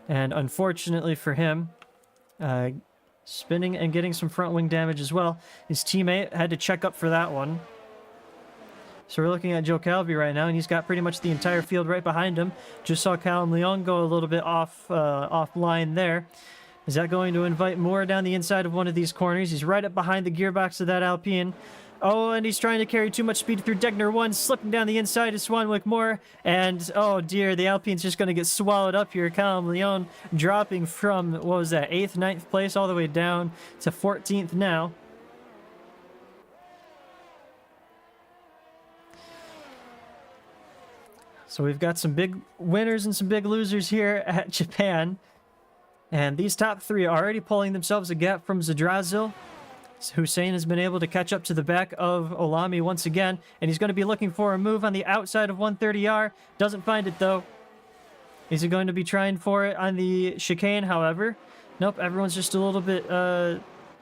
And unfortunately for him, spinning and getting some front wing damage as well. His teammate had to check up for that one. So we're looking at Joe Calvi right now, and he's got pretty much the entire field right behind him. Just saw Callum Leon go a little bit offline there. Is that going to invite more down the inside of one of these corners? He's right up behind the gearbox of that Alpine. Oh, and he's trying to carry too much speed through Degner 1, slipping down the inside of Swanwick Moore. And, oh dear, the Alpine's just going to get swallowed up here. Callum Leon dropping from, what was that, 8th, 9th place all the way down to 14th now. So we've got some big winners and some big losers here at Japan. And these top 3 are already pulling themselves a gap from Zadrazil. Hussein has been able to catch up to the back of Olami once again, and he's going to be looking for a move on the outside of 130R. Doesn't find it, though. Is he going to be trying for it on the chicane, however? Nope, everyone's just a little bit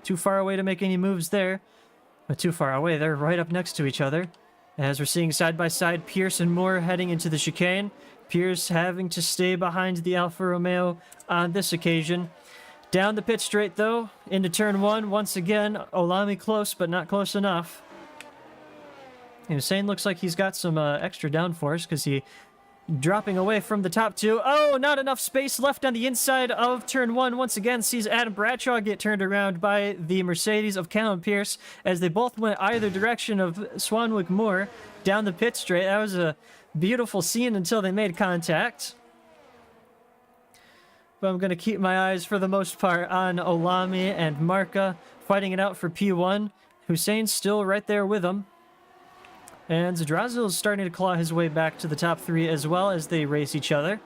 too far away to make any moves there. But too far away, they're right up next to each other. As we're seeing side-by-side Pierce and Moore heading into the chicane. Pierce having to stay behind the Alfa Romeo on this occasion. Down the pit straight, though, into turn 1. Once again, Olami close, but not close enough. And Hussein looks like he's got some extra downforce, because he dropping away from the top 2. Oh, not enough space left on the inside of turn 1. Once again, sees Adam Bradshaw get turned around by the Mercedes of Callum Pierce, as they both went either direction of Swanwick Moore down the pit straight. That was a beautiful scene until they made contact. But I'm going to keep my eyes, for the most part, on Olami and Marca fighting it out for P1. Hussein's still right there with them. And Zadrazil is starting to claw his way back to the top 3 as well as they race each other.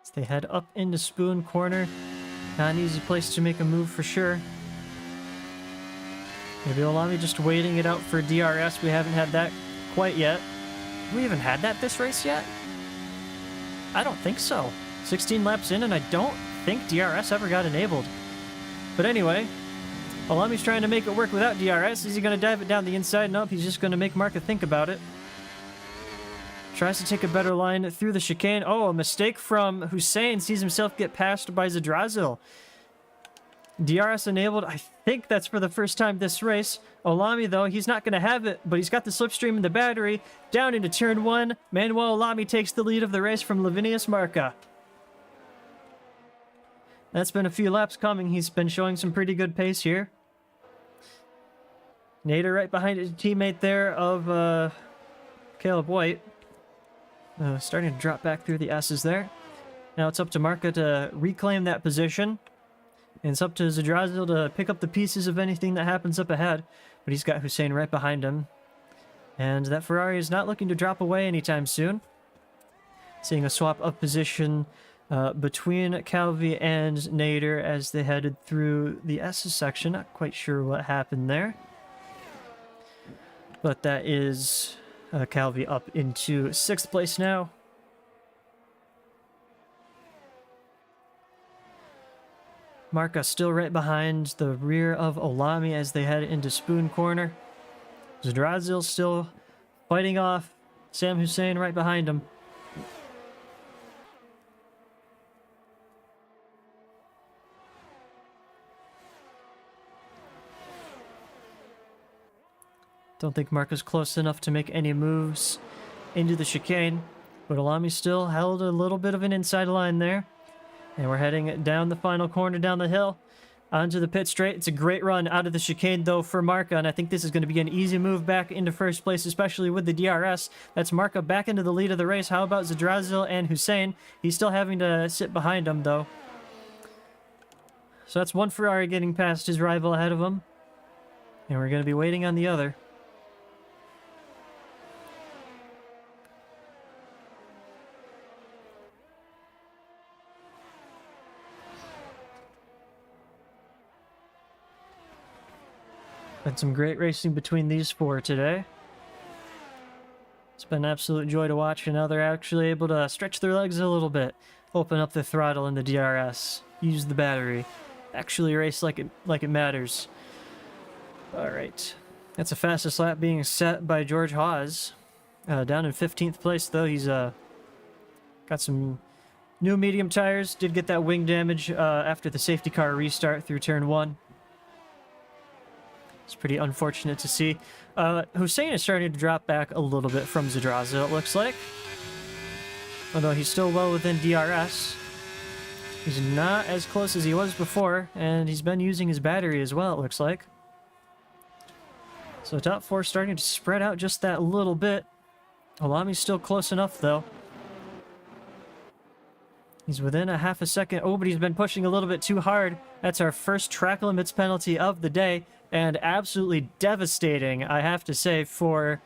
As they head up into Spoon Corner. Not an easy place to make a move for sure. Maybe Olami just waiting it out for DRS. We haven't had that quite yet. Have we even had that this race yet? I don't think so. 16 laps in, and I don't think DRS ever got enabled. But anyway, Olami's trying to make it work without DRS. Is he going to dive it down the inside? Nope, he's just going to make Marca think about it. Tries to take a better line through the chicane. Oh, a mistake from Hussein. Sees himself get passed by Zadrazil. DRS enabled. I think that's for the first time this race. Olami, though, he's not going to have it, but he's got the slipstream and the battery. Down into turn 1. Manuel Olami takes the lead of the race from Lavinius Marca. That's been a few laps coming. He's been showing some pretty good pace here. Nader right behind his teammate there of Caleb White. Starting to drop back through the S's there. Now it's up to Marca to reclaim that position. And it's up to Zadrazil to pick up the pieces of anything that happens up ahead. But he's got Hussein right behind him. And that Ferrari is not looking to drop away anytime soon. Seeing a swap of position between Calvi and Nader as they headed through the S's section. Not quite sure what happened there. But that is Calvi up into 6th place now. Marca still right behind the rear of Olami as they head into Spoon Corner. Zadrazil still fighting off Sam Hussein right behind him. Don't think Marca's close enough to make any moves into the chicane, but Olami still held a little bit of an inside line there. And we're heading down the final corner down the hill onto the pit straight. It's a great run out of the chicane, though, for Marca, and I think this is going to be an easy move back into first place, especially with the DRS. That's Marca back into the lead of the race. How about Zadrazil and Hussein? He's still having to sit behind him, though. So that's one Ferrari getting past his rival ahead of him. And we're going to be waiting on the other. Been some great racing between these four today. It's been an absolute joy to watch, and now they're actually able to stretch their legs a little bit, open up the throttle in the DRS, use the battery, actually race like it matters. All right, that's the fastest lap being set by George Hawes. Down in 15th place though. He's got some new medium tires. Did get that wing damage after the safety car restart through turn 1. It's pretty unfortunate to see. Hussein is starting to drop back a little bit from Zadraza, it looks like. Although he's still well within DRS. He's not as close as he was before, and he's been using his battery as well, it looks like. So top 4 starting to spread out just that little bit. Alami's still close enough, though. He's within a half a second. Oh, but he's been pushing a little bit too hard. That's our first track limits penalty of the day. And absolutely devastating, I have to say, for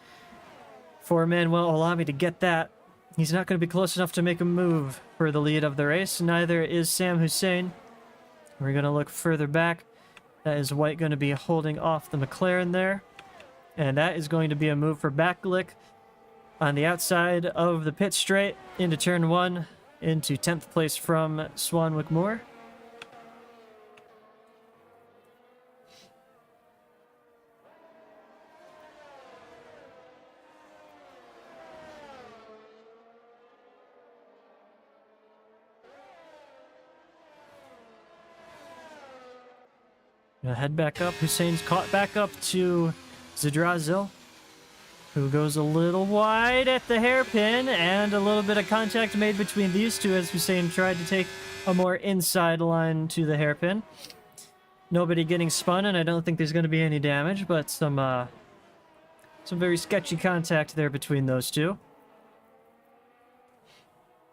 Manuel Alami to get that. He's not going to be close enough to make a move for the lead of the race. Neither is Sam Hussein. We're going to look further back. That is White going to be holding off the McLaren there. And that is going to be a move for Backlick on the outside of the pit straight into turn 1, into 10th place from Swanwick Moore. Gonna head back up. Hussein's caught back up to Zadrazil, who goes a little wide at the hairpin, and a little bit of contact made between these two as Hussein tried to take a more inside line to the hairpin. Nobody getting spun, and I don't think there's going to be any damage, but some very sketchy contact there between those two.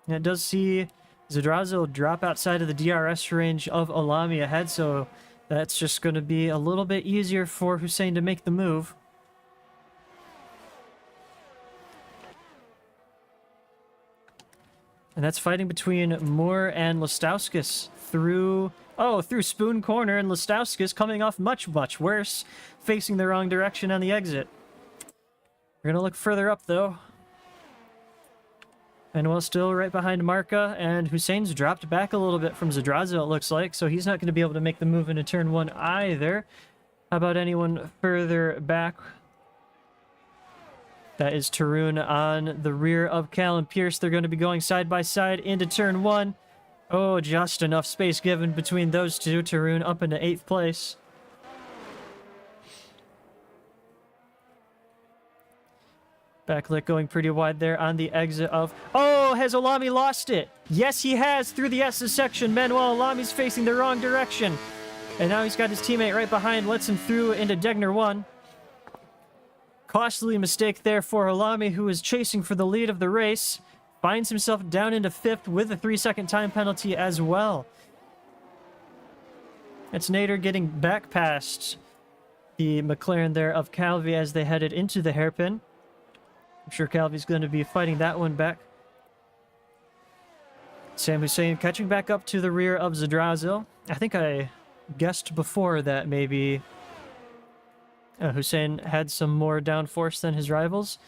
And it does see Zadrazil drop outside of the DRS range of Alami ahead, so that's just going to be a little bit easier for Hussein to make the move. And that's fighting between Moore and Listowskis through Spoon Corner, and Listowskis coming off much, much worse, facing the wrong direction on the exit. We're going to look further up, though. Manuel still right behind Marca, and Hussein's dropped back a little bit from Zadraza, it looks like, so he's not going to be able to make the move into turn 1 either. How about anyone further back? That is Tarun on the rear of Callum Pierce. They're going to be going side by side into turn 1. Oh, just enough space given between those two. Tarun up into 8th place. Backlick going pretty wide there on the exit of... Oh, has Alami lost it? Yes, he has, through the S's section. Manuel Alami's facing the wrong direction. And now he's got his teammate right behind, lets him through into Degner 1. Costly mistake there for Alami, who is chasing for the lead of the race. Finds himself down into 5th with a 3-second time penalty as well. It's Nader getting back past the McLaren there of Calvi as they headed into the hairpin. I'm sure Calvi's going to be fighting that one back. Sam Hussein catching back up to the rear of Zadrazil. I think I guessed before that maybe Hussein had some more downforce than his rivals.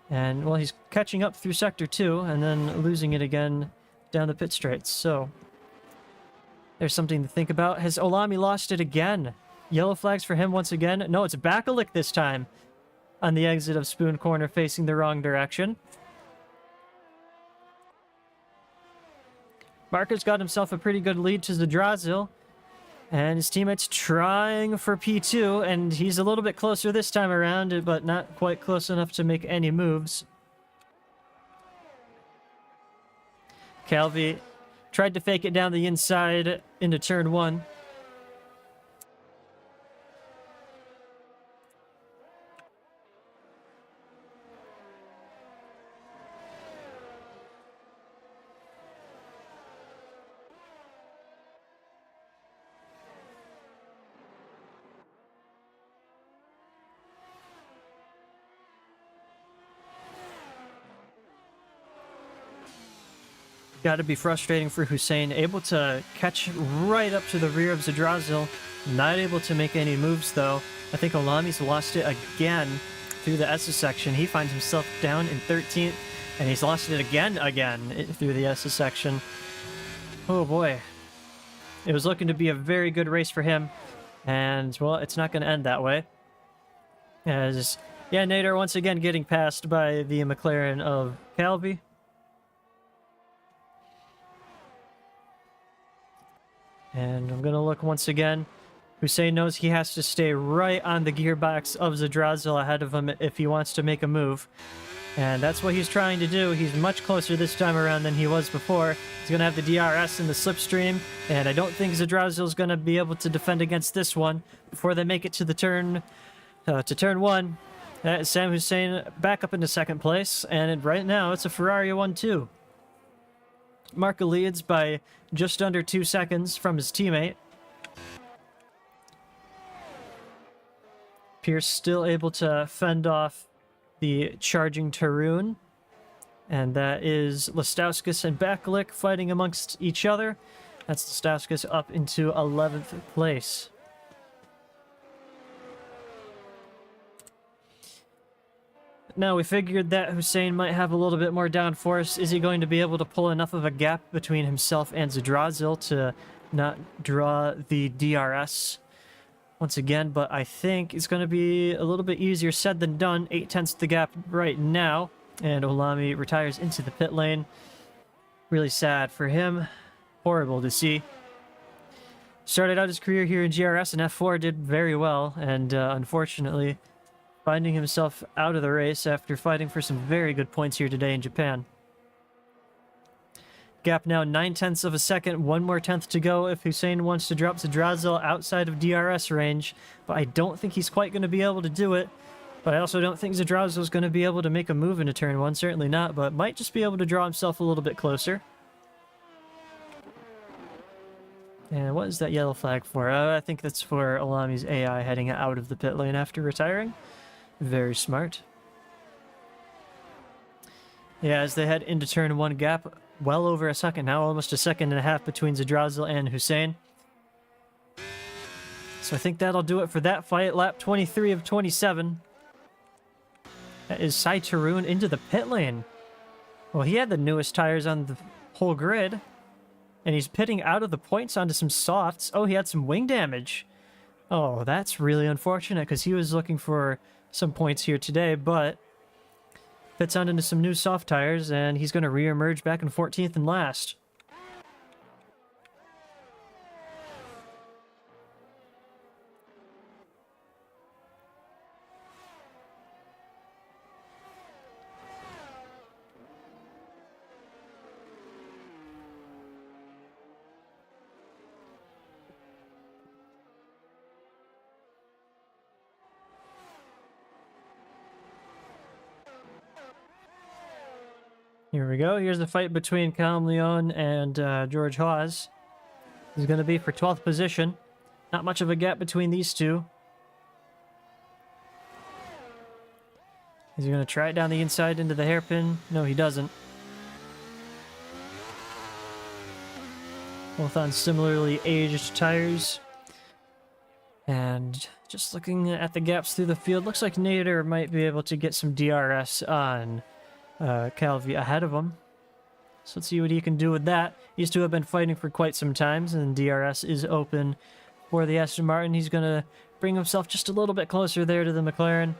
And, well, he's catching up through Sector 2 and then losing it again down the pit straights. So, there's something to think about. Has Olami lost it again? Yellow flags for him once again. No, it's Bakalik this time on the exit of Spoon Corner, facing the wrong direction. Marcus got himself a pretty good lead to Zadrazil. And his teammate's trying for P2, and he's a little bit closer this time around, but not quite close enough to make any moves. Calvi tried to fake it down the inside into turn 1. Got to be frustrating for Hussein, able to catch right up to the rear of Zadrazil, not able to make any moves though. I think Olami's lost it again through the S's section. He finds himself down in 13th, and he's lost it again through the S's section. Oh boy. It was looking to be a very good race for him, and, well, it's not going to end that way. As, yeah, Nader once again getting passed by the McLaren of Calvi. And I'm going to look once again. Hussein knows he has to stay right on the gearbox of Zadrazil ahead of him if he wants to make a move. And that's what he's trying to do. He's much closer this time around than he was before. He's going to have the DRS in the slipstream, and I don't think Zadrazil's going to be able to defend against this one before they make it to the turn one. Sam Hussein back up into second place, and right now it's a Ferrari 1-2. Marca leads by just under 2 seconds from his teammate. Pierce still able to fend off the charging Tarun, and that is Lestauskas and Bakalik fighting amongst each other. That's Lestauskas up into 11th place. Now, we figured that Hussein might have a little bit more downforce. Is he going to be able to pull enough of a gap between himself and Zadrazil to not draw the DRS once again? But I think it's going to be a little bit easier said than done. 0.8 the gap right now, and Olami retires into the pit lane. Really sad for him. Horrible to see. Started out his career here in GRS, and F4 did very well, and unfortunately finding himself out of the race after fighting for some very good points here today in Japan. Gap now 0.9 of a second, one more tenth to go if Hussein wants to drop Zadrazil outside of DRS range, but I don't think he's quite going to be able to do it. But I also don't think Zadrazil is going to be able to make a move into turn one, certainly not, but might just be able to draw himself a little bit closer. And what is that yellow flag for? I think that's for Olami's AI heading out of the pit lane after retiring. Very smart. Yeah, as they head into turn one, gap well over a second now, almost 1.5 seconds between Zadrazil and Hussein. So I think that'll do it for that fight. Lap 23 of 27. That is Sai Tarun into the pit lane. Well, he had the newest tires on the whole grid, and he's pitting out of the points onto some softs. Oh, he had some wing damage. Oh, that's really unfortunate, because he was looking for some points here today, but fits on into some new soft tires, and he's going to re-emerge back in 14th and last. Here we go. Here's the fight between Callum Leon and George Hawes. This is going to be for 12th position. Not much of a gap between these two. Is he going to try it down the inside into the hairpin? No, he doesn't. Both on similarly aged tires. And just looking at the gaps through the field, looks like Nader might be able to get some DRS on Calvi ahead of him. So let's see what he can do with that. These two have been fighting for quite some time, and DRS is open for the Aston Martin. He's going to bring himself just a little bit closer there to the McLaren.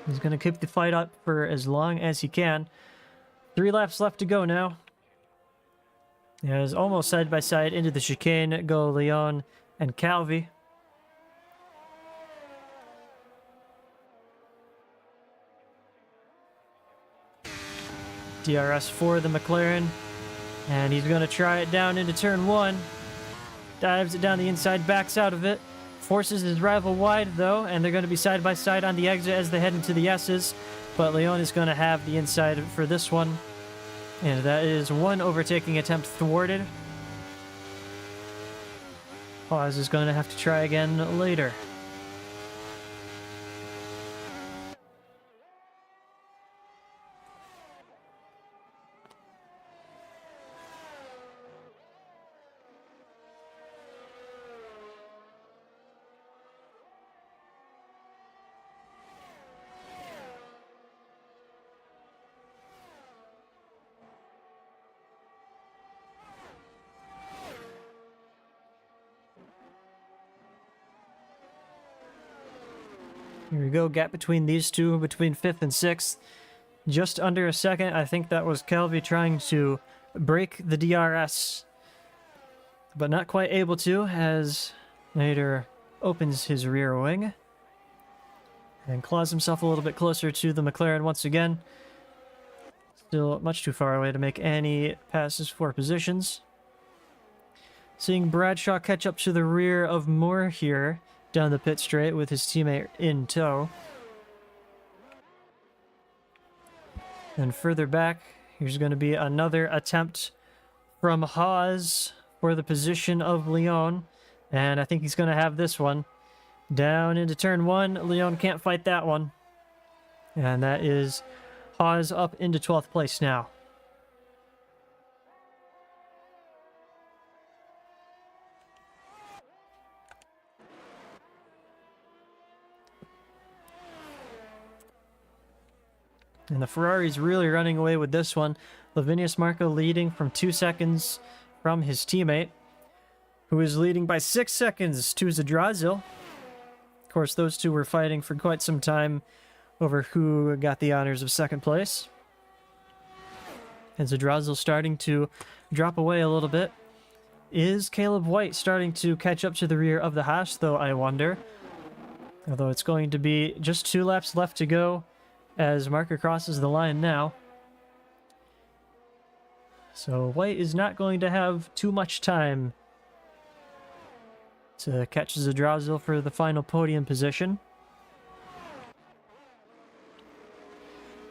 He's going to keep the fight up for as long as he can. 3 laps left to go now. Yeah, it's almost side by side into the chicane go Leon and Calvi. DRS for the McLaren, and he's going to try it down into turn one. Dives it down the inside, backs out of it, forces his rival wide though, and they're going to be side by side on the exit as they head into the S's, but Leon is going to have the inside for this one, and that is one overtaking attempt thwarted. Hawes is going to have to try again later. Here we go, gap between these two, between 5th and 6th. Just under a second. I think that was Calvi trying to break the DRS, but not quite able to, as Nader opens his rear wing and claws himself a little bit closer to the McLaren once again. Still much too far away to make any passes for positions. Seeing Bradshaw catch up to the rear of Moore here down the pit straight with his teammate in tow. And further back, here's going to be another attempt from Haas for the position of Leon. And I think he's going to have this one. Down into turn 1. Leon can't fight that one. And that is Haas up into 12th place now. And the Ferrari's really running away with this one. Lavinius Marco leading from 2 seconds from his teammate, who is leading by 6 seconds to Zadrazil. Of course, those two were fighting for quite some time over who got the honors of 2nd place. And Zadrazil starting to drop away a little bit. Is Caleb White starting to catch up to the rear of the Haas, though, I wonder? Although it's going to be just 2 laps left to go as Marker crosses the line now. So White is not going to have too much time to catch Zadrazil for the final podium position.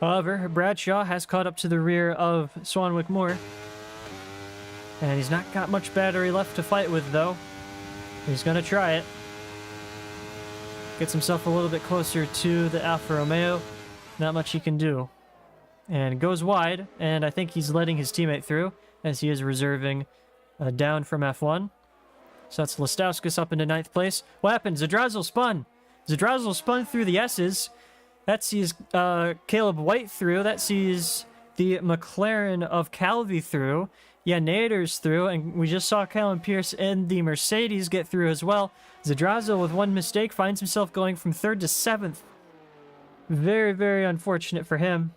However, Bradshaw has caught up to the rear of Swanwick Moore. And he's not got much battery left to fight with, though. He's going to try it. Gets himself a little bit closer to the Alfa Romeo. Not much he can do. And goes wide, and I think he's letting his teammate through, as he is reserving down from F1. So that's Lestauskas up into 9th place. What happened? Zadrazil spun! Zadrazil spun through the S's. That sees Caleb White through. That sees the McLaren of Calvi through. Yeah, Nader's through, and we just saw Callum Pierce and the Mercedes get through as well. Zadrazil, with one mistake, finds himself going from 3rd to 7th. Very, very unfortunate for him.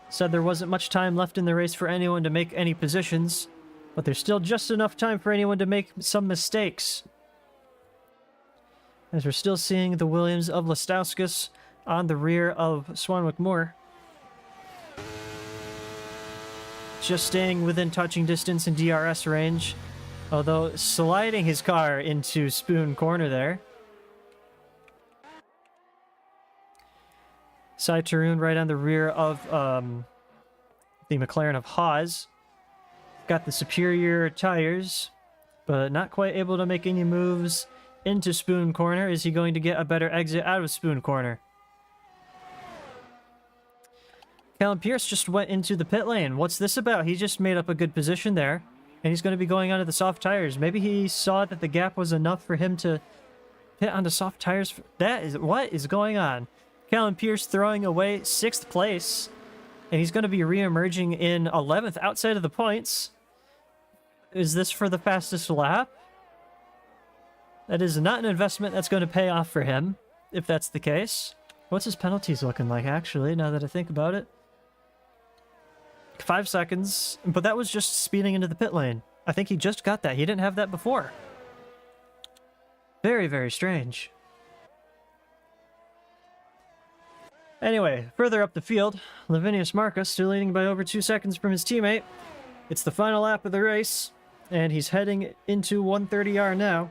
Said there wasn't much time left in the race for anyone to make any positions, but there's still just enough time for anyone to make some mistakes. As we're still seeing the Williams of Lestauskas on the rear of Swanwick Moore. Just staying within touching distance in DRS range, although sliding his car into Spoon Corner there. Cy Taroon right on the rear of the McLaren of Haas. Got the superior tires, but not quite able to make any moves into Spoon Corner. Is he going to get a better exit out of Spoon Corner? Callum Pierce just went into the pit lane. What's this about? He just made up a good position there, and he's going to be going onto the soft tires. Maybe he saw that the gap was enough for him to pit onto soft tires. What is going on? Callum Pierce throwing away 6th place, and he's going to be re-emerging in 11th outside of the points. Is this for the fastest lap? That is not an investment that's going to pay off for him, if that's the case. What's his penalties looking like, actually, now that I think about it? 5 seconds, but that was just speeding into the pit lane. I think he just got that. He didn't have that before. Very, very strange. Anyway, further up the field, Lavinius Marcus still leading by over 2 seconds from his teammate. It's the final lap of the race, and he's heading into 130R now.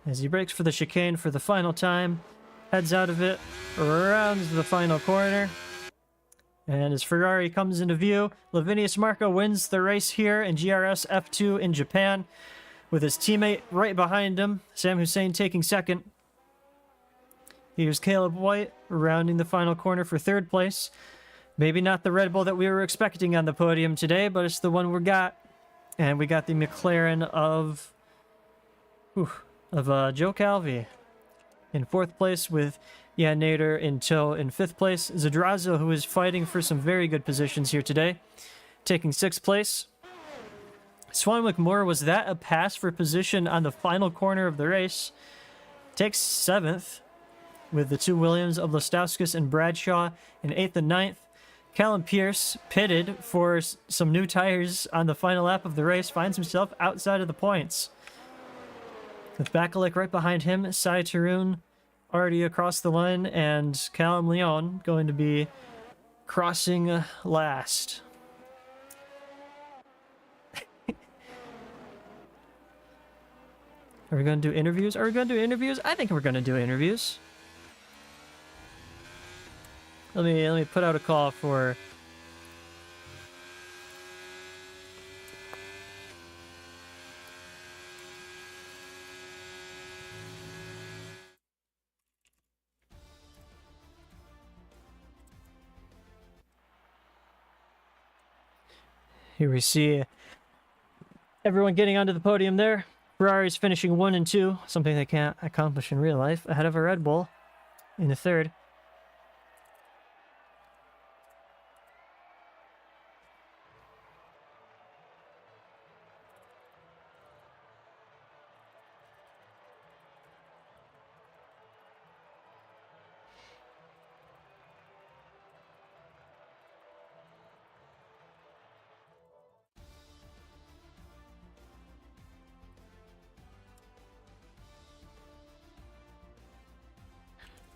As he brakes for the chicane for the final time, heads out of it, rounds the final corner. And as Ferrari comes into view, Lavinius Marco wins the race here in GRS F2 in Japan, with his teammate right behind him, Sam Hussein taking 2nd. Here's Caleb White rounding the final corner for 3rd place. Maybe not the Red Bull that we were expecting on the podium today, but it's the one we got. And we got the McLaren of Joe Calvi in 4th place with Yeah, Nader in tow in 5th place. Zadrazo, who is fighting for some very good positions here today, taking 6th place. Swan McMoore, was that a pass for position on the final corner of the race? Takes 7th, with the 2 Williams of Lostowskis and Bradshaw in 8th and 9th. Callum Pierce, pitted for some new tires on the final lap of the race, finds himself outside of the points. With Bakalik right behind him, Sai Tarun already across the line, and Callum Leon going to be crossing last. Are we going to do interviews? Are we going to do interviews? I think we're going to do interviews. Let me put out a call for... Here we see everyone getting onto the podium there. Ferrari's finishing 1 and 2, something they can't accomplish in real life, ahead of a Red Bull in the 3rd.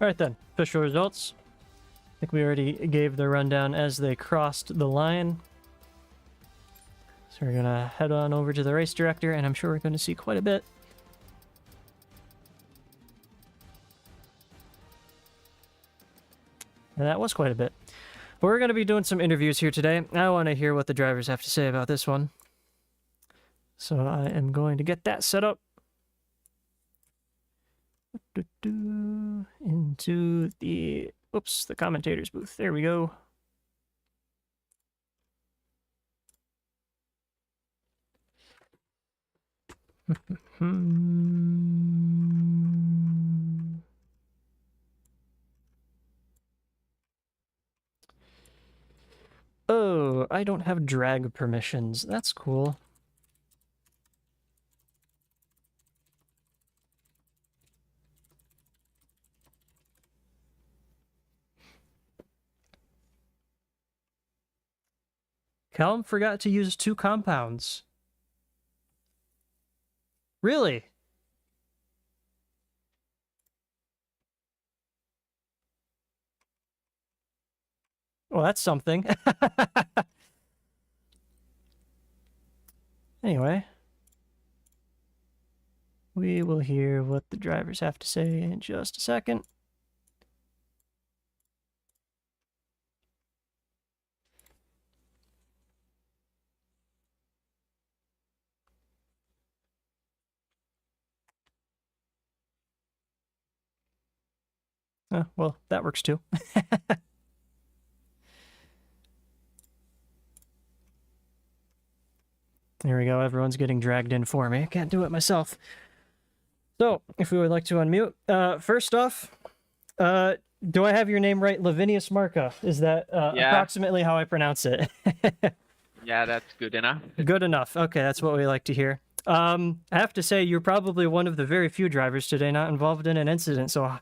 Alright then, official results. I think we already gave the rundown as they crossed the line. So we're going to head on over to the race director, and I'm sure we're going to see quite a bit. And that was quite a bit. But we're going to be doing some interviews here today. I want to hear what the drivers have to say about this one. So I am going to get that set up. Into the commentator's booth. There we go. Oh, I don't have drag permissions. That's cool. Callum forgot to use 2 compounds. Really? Well, that's something. Anyway, we will hear what the drivers have to say in just a second. Oh, well, that works too. There we go. Everyone's getting dragged in for me. I can't do it myself. So, if we would like to unmute. First off, do I have your name right? Lavinius Marca. Is that approximately how I pronounce it? Yeah, that's good enough. Good enough. Okay, that's what we like to hear. I have to say, you're probably one of the very few drivers today not involved in an incident. So,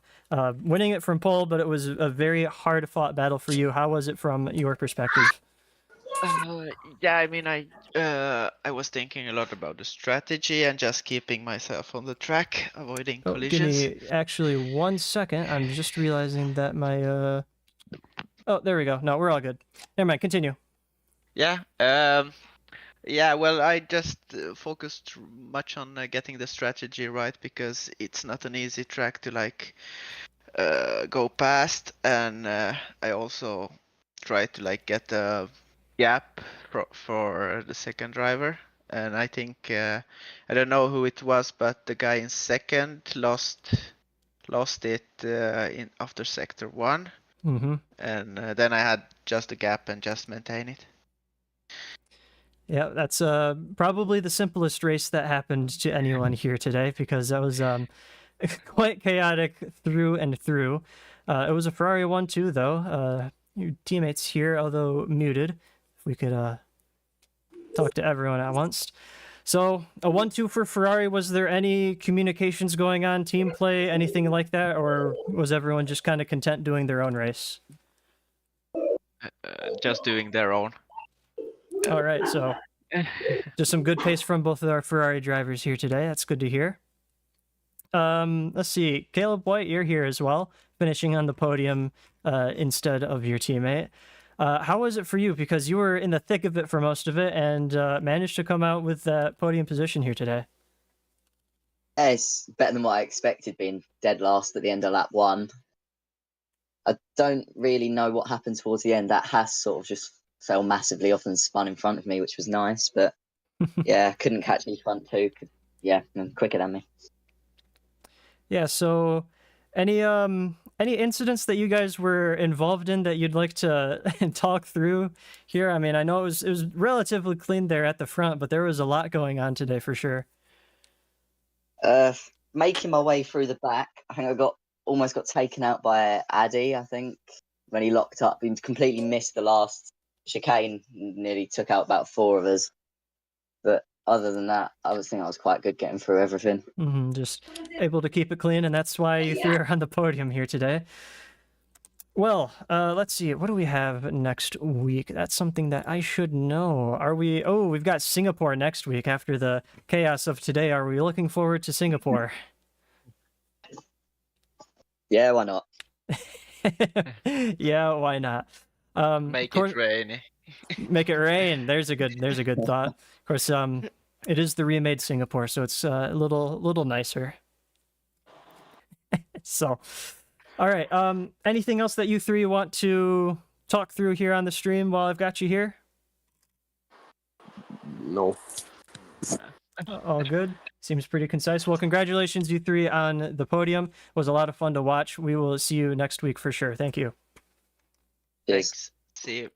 winning it from pole, but it was a very hard-fought battle for you. How was it from your perspective? Yeah, I mean, I was thinking a lot about the strategy and just keeping myself on the track, avoiding collisions. Give me actually 1 second. I'm just realizing that my Oh, there we go. No, we're all good. Never mind. Continue. Yeah. Yeah. Well, I just focused much on getting the strategy right because it's not an easy track to like go past, and I also tried to like get a gap for the second driver, and I think I don't know who it was, but the guy in second lost it in after sector 1, and then I had just a gap and just maintain it. Yeah, that's probably the simplest race that happened to anyone here today, because that was quite chaotic through and through. It was a Ferrari 1-2, though. Your teammates here, although muted. If we could talk to everyone at once. So, a 1-2 for Ferrari. Was there any communications going on, team play, anything like that? Or was everyone just kind of content doing their own race? Just doing their own. All right, so just some good pace from both of our Ferrari drivers here today. That's good to hear. Let's see. Caleb White, you're here as well, finishing on the podium instead of your teammate. How was it for you? Because you were in the thick of it for most of it and managed to come out with that podium position here today. Yeah, it's better than what I expected, being dead last at the end of lap 1. I don't really know what happened towards the end. That Haas sort of just fell massively off and spun in front of me, which was nice. But yeah, couldn't catch me front two. Yeah, quicker than me. Yeah, so any incidents that you guys were involved in that you'd like to talk through here? I mean, I know it was relatively clean there at the front, but there was a lot going on today for sure. Making my way through the back, I think I almost got taken out by Addy, I think, when he locked up. He completely missed the last chicane, nearly took out about 4 of us. But other than that, I think I was quite good getting through everything. Just able to keep it clean, and that's why you three are on the podium here today. Well, let's see. What do we have next week? That's something that I should know. Are we... Oh, we've got Singapore next week after the chaos of today. Are we looking forward to Singapore? Yeah, why not? Yeah, why not? Make it rainy. Make it rain. There's a good thought. Of course, it is the remade Singapore, so it's a little nicer. So, all right. Anything else that you three want to talk through here on the stream while I've got you here? No. All good. Seems pretty concise. Well, congratulations, you three, on the podium. It was a lot of fun to watch. We will see you next week for sure. Thank you. Thanks. See you.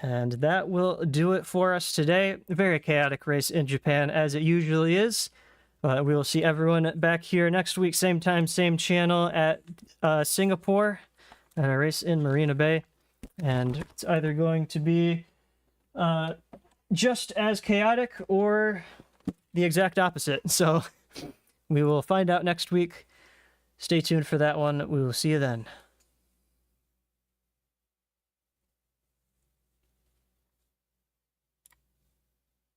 And that will do it for us today. A very chaotic race in Japan, as it usually is. We will see everyone back here next week, same time, same channel at Singapore, and a race in Marina Bay. And it's either going to be just as chaotic or the exact opposite. So we will find out next week. Stay tuned for that one. We will see you then.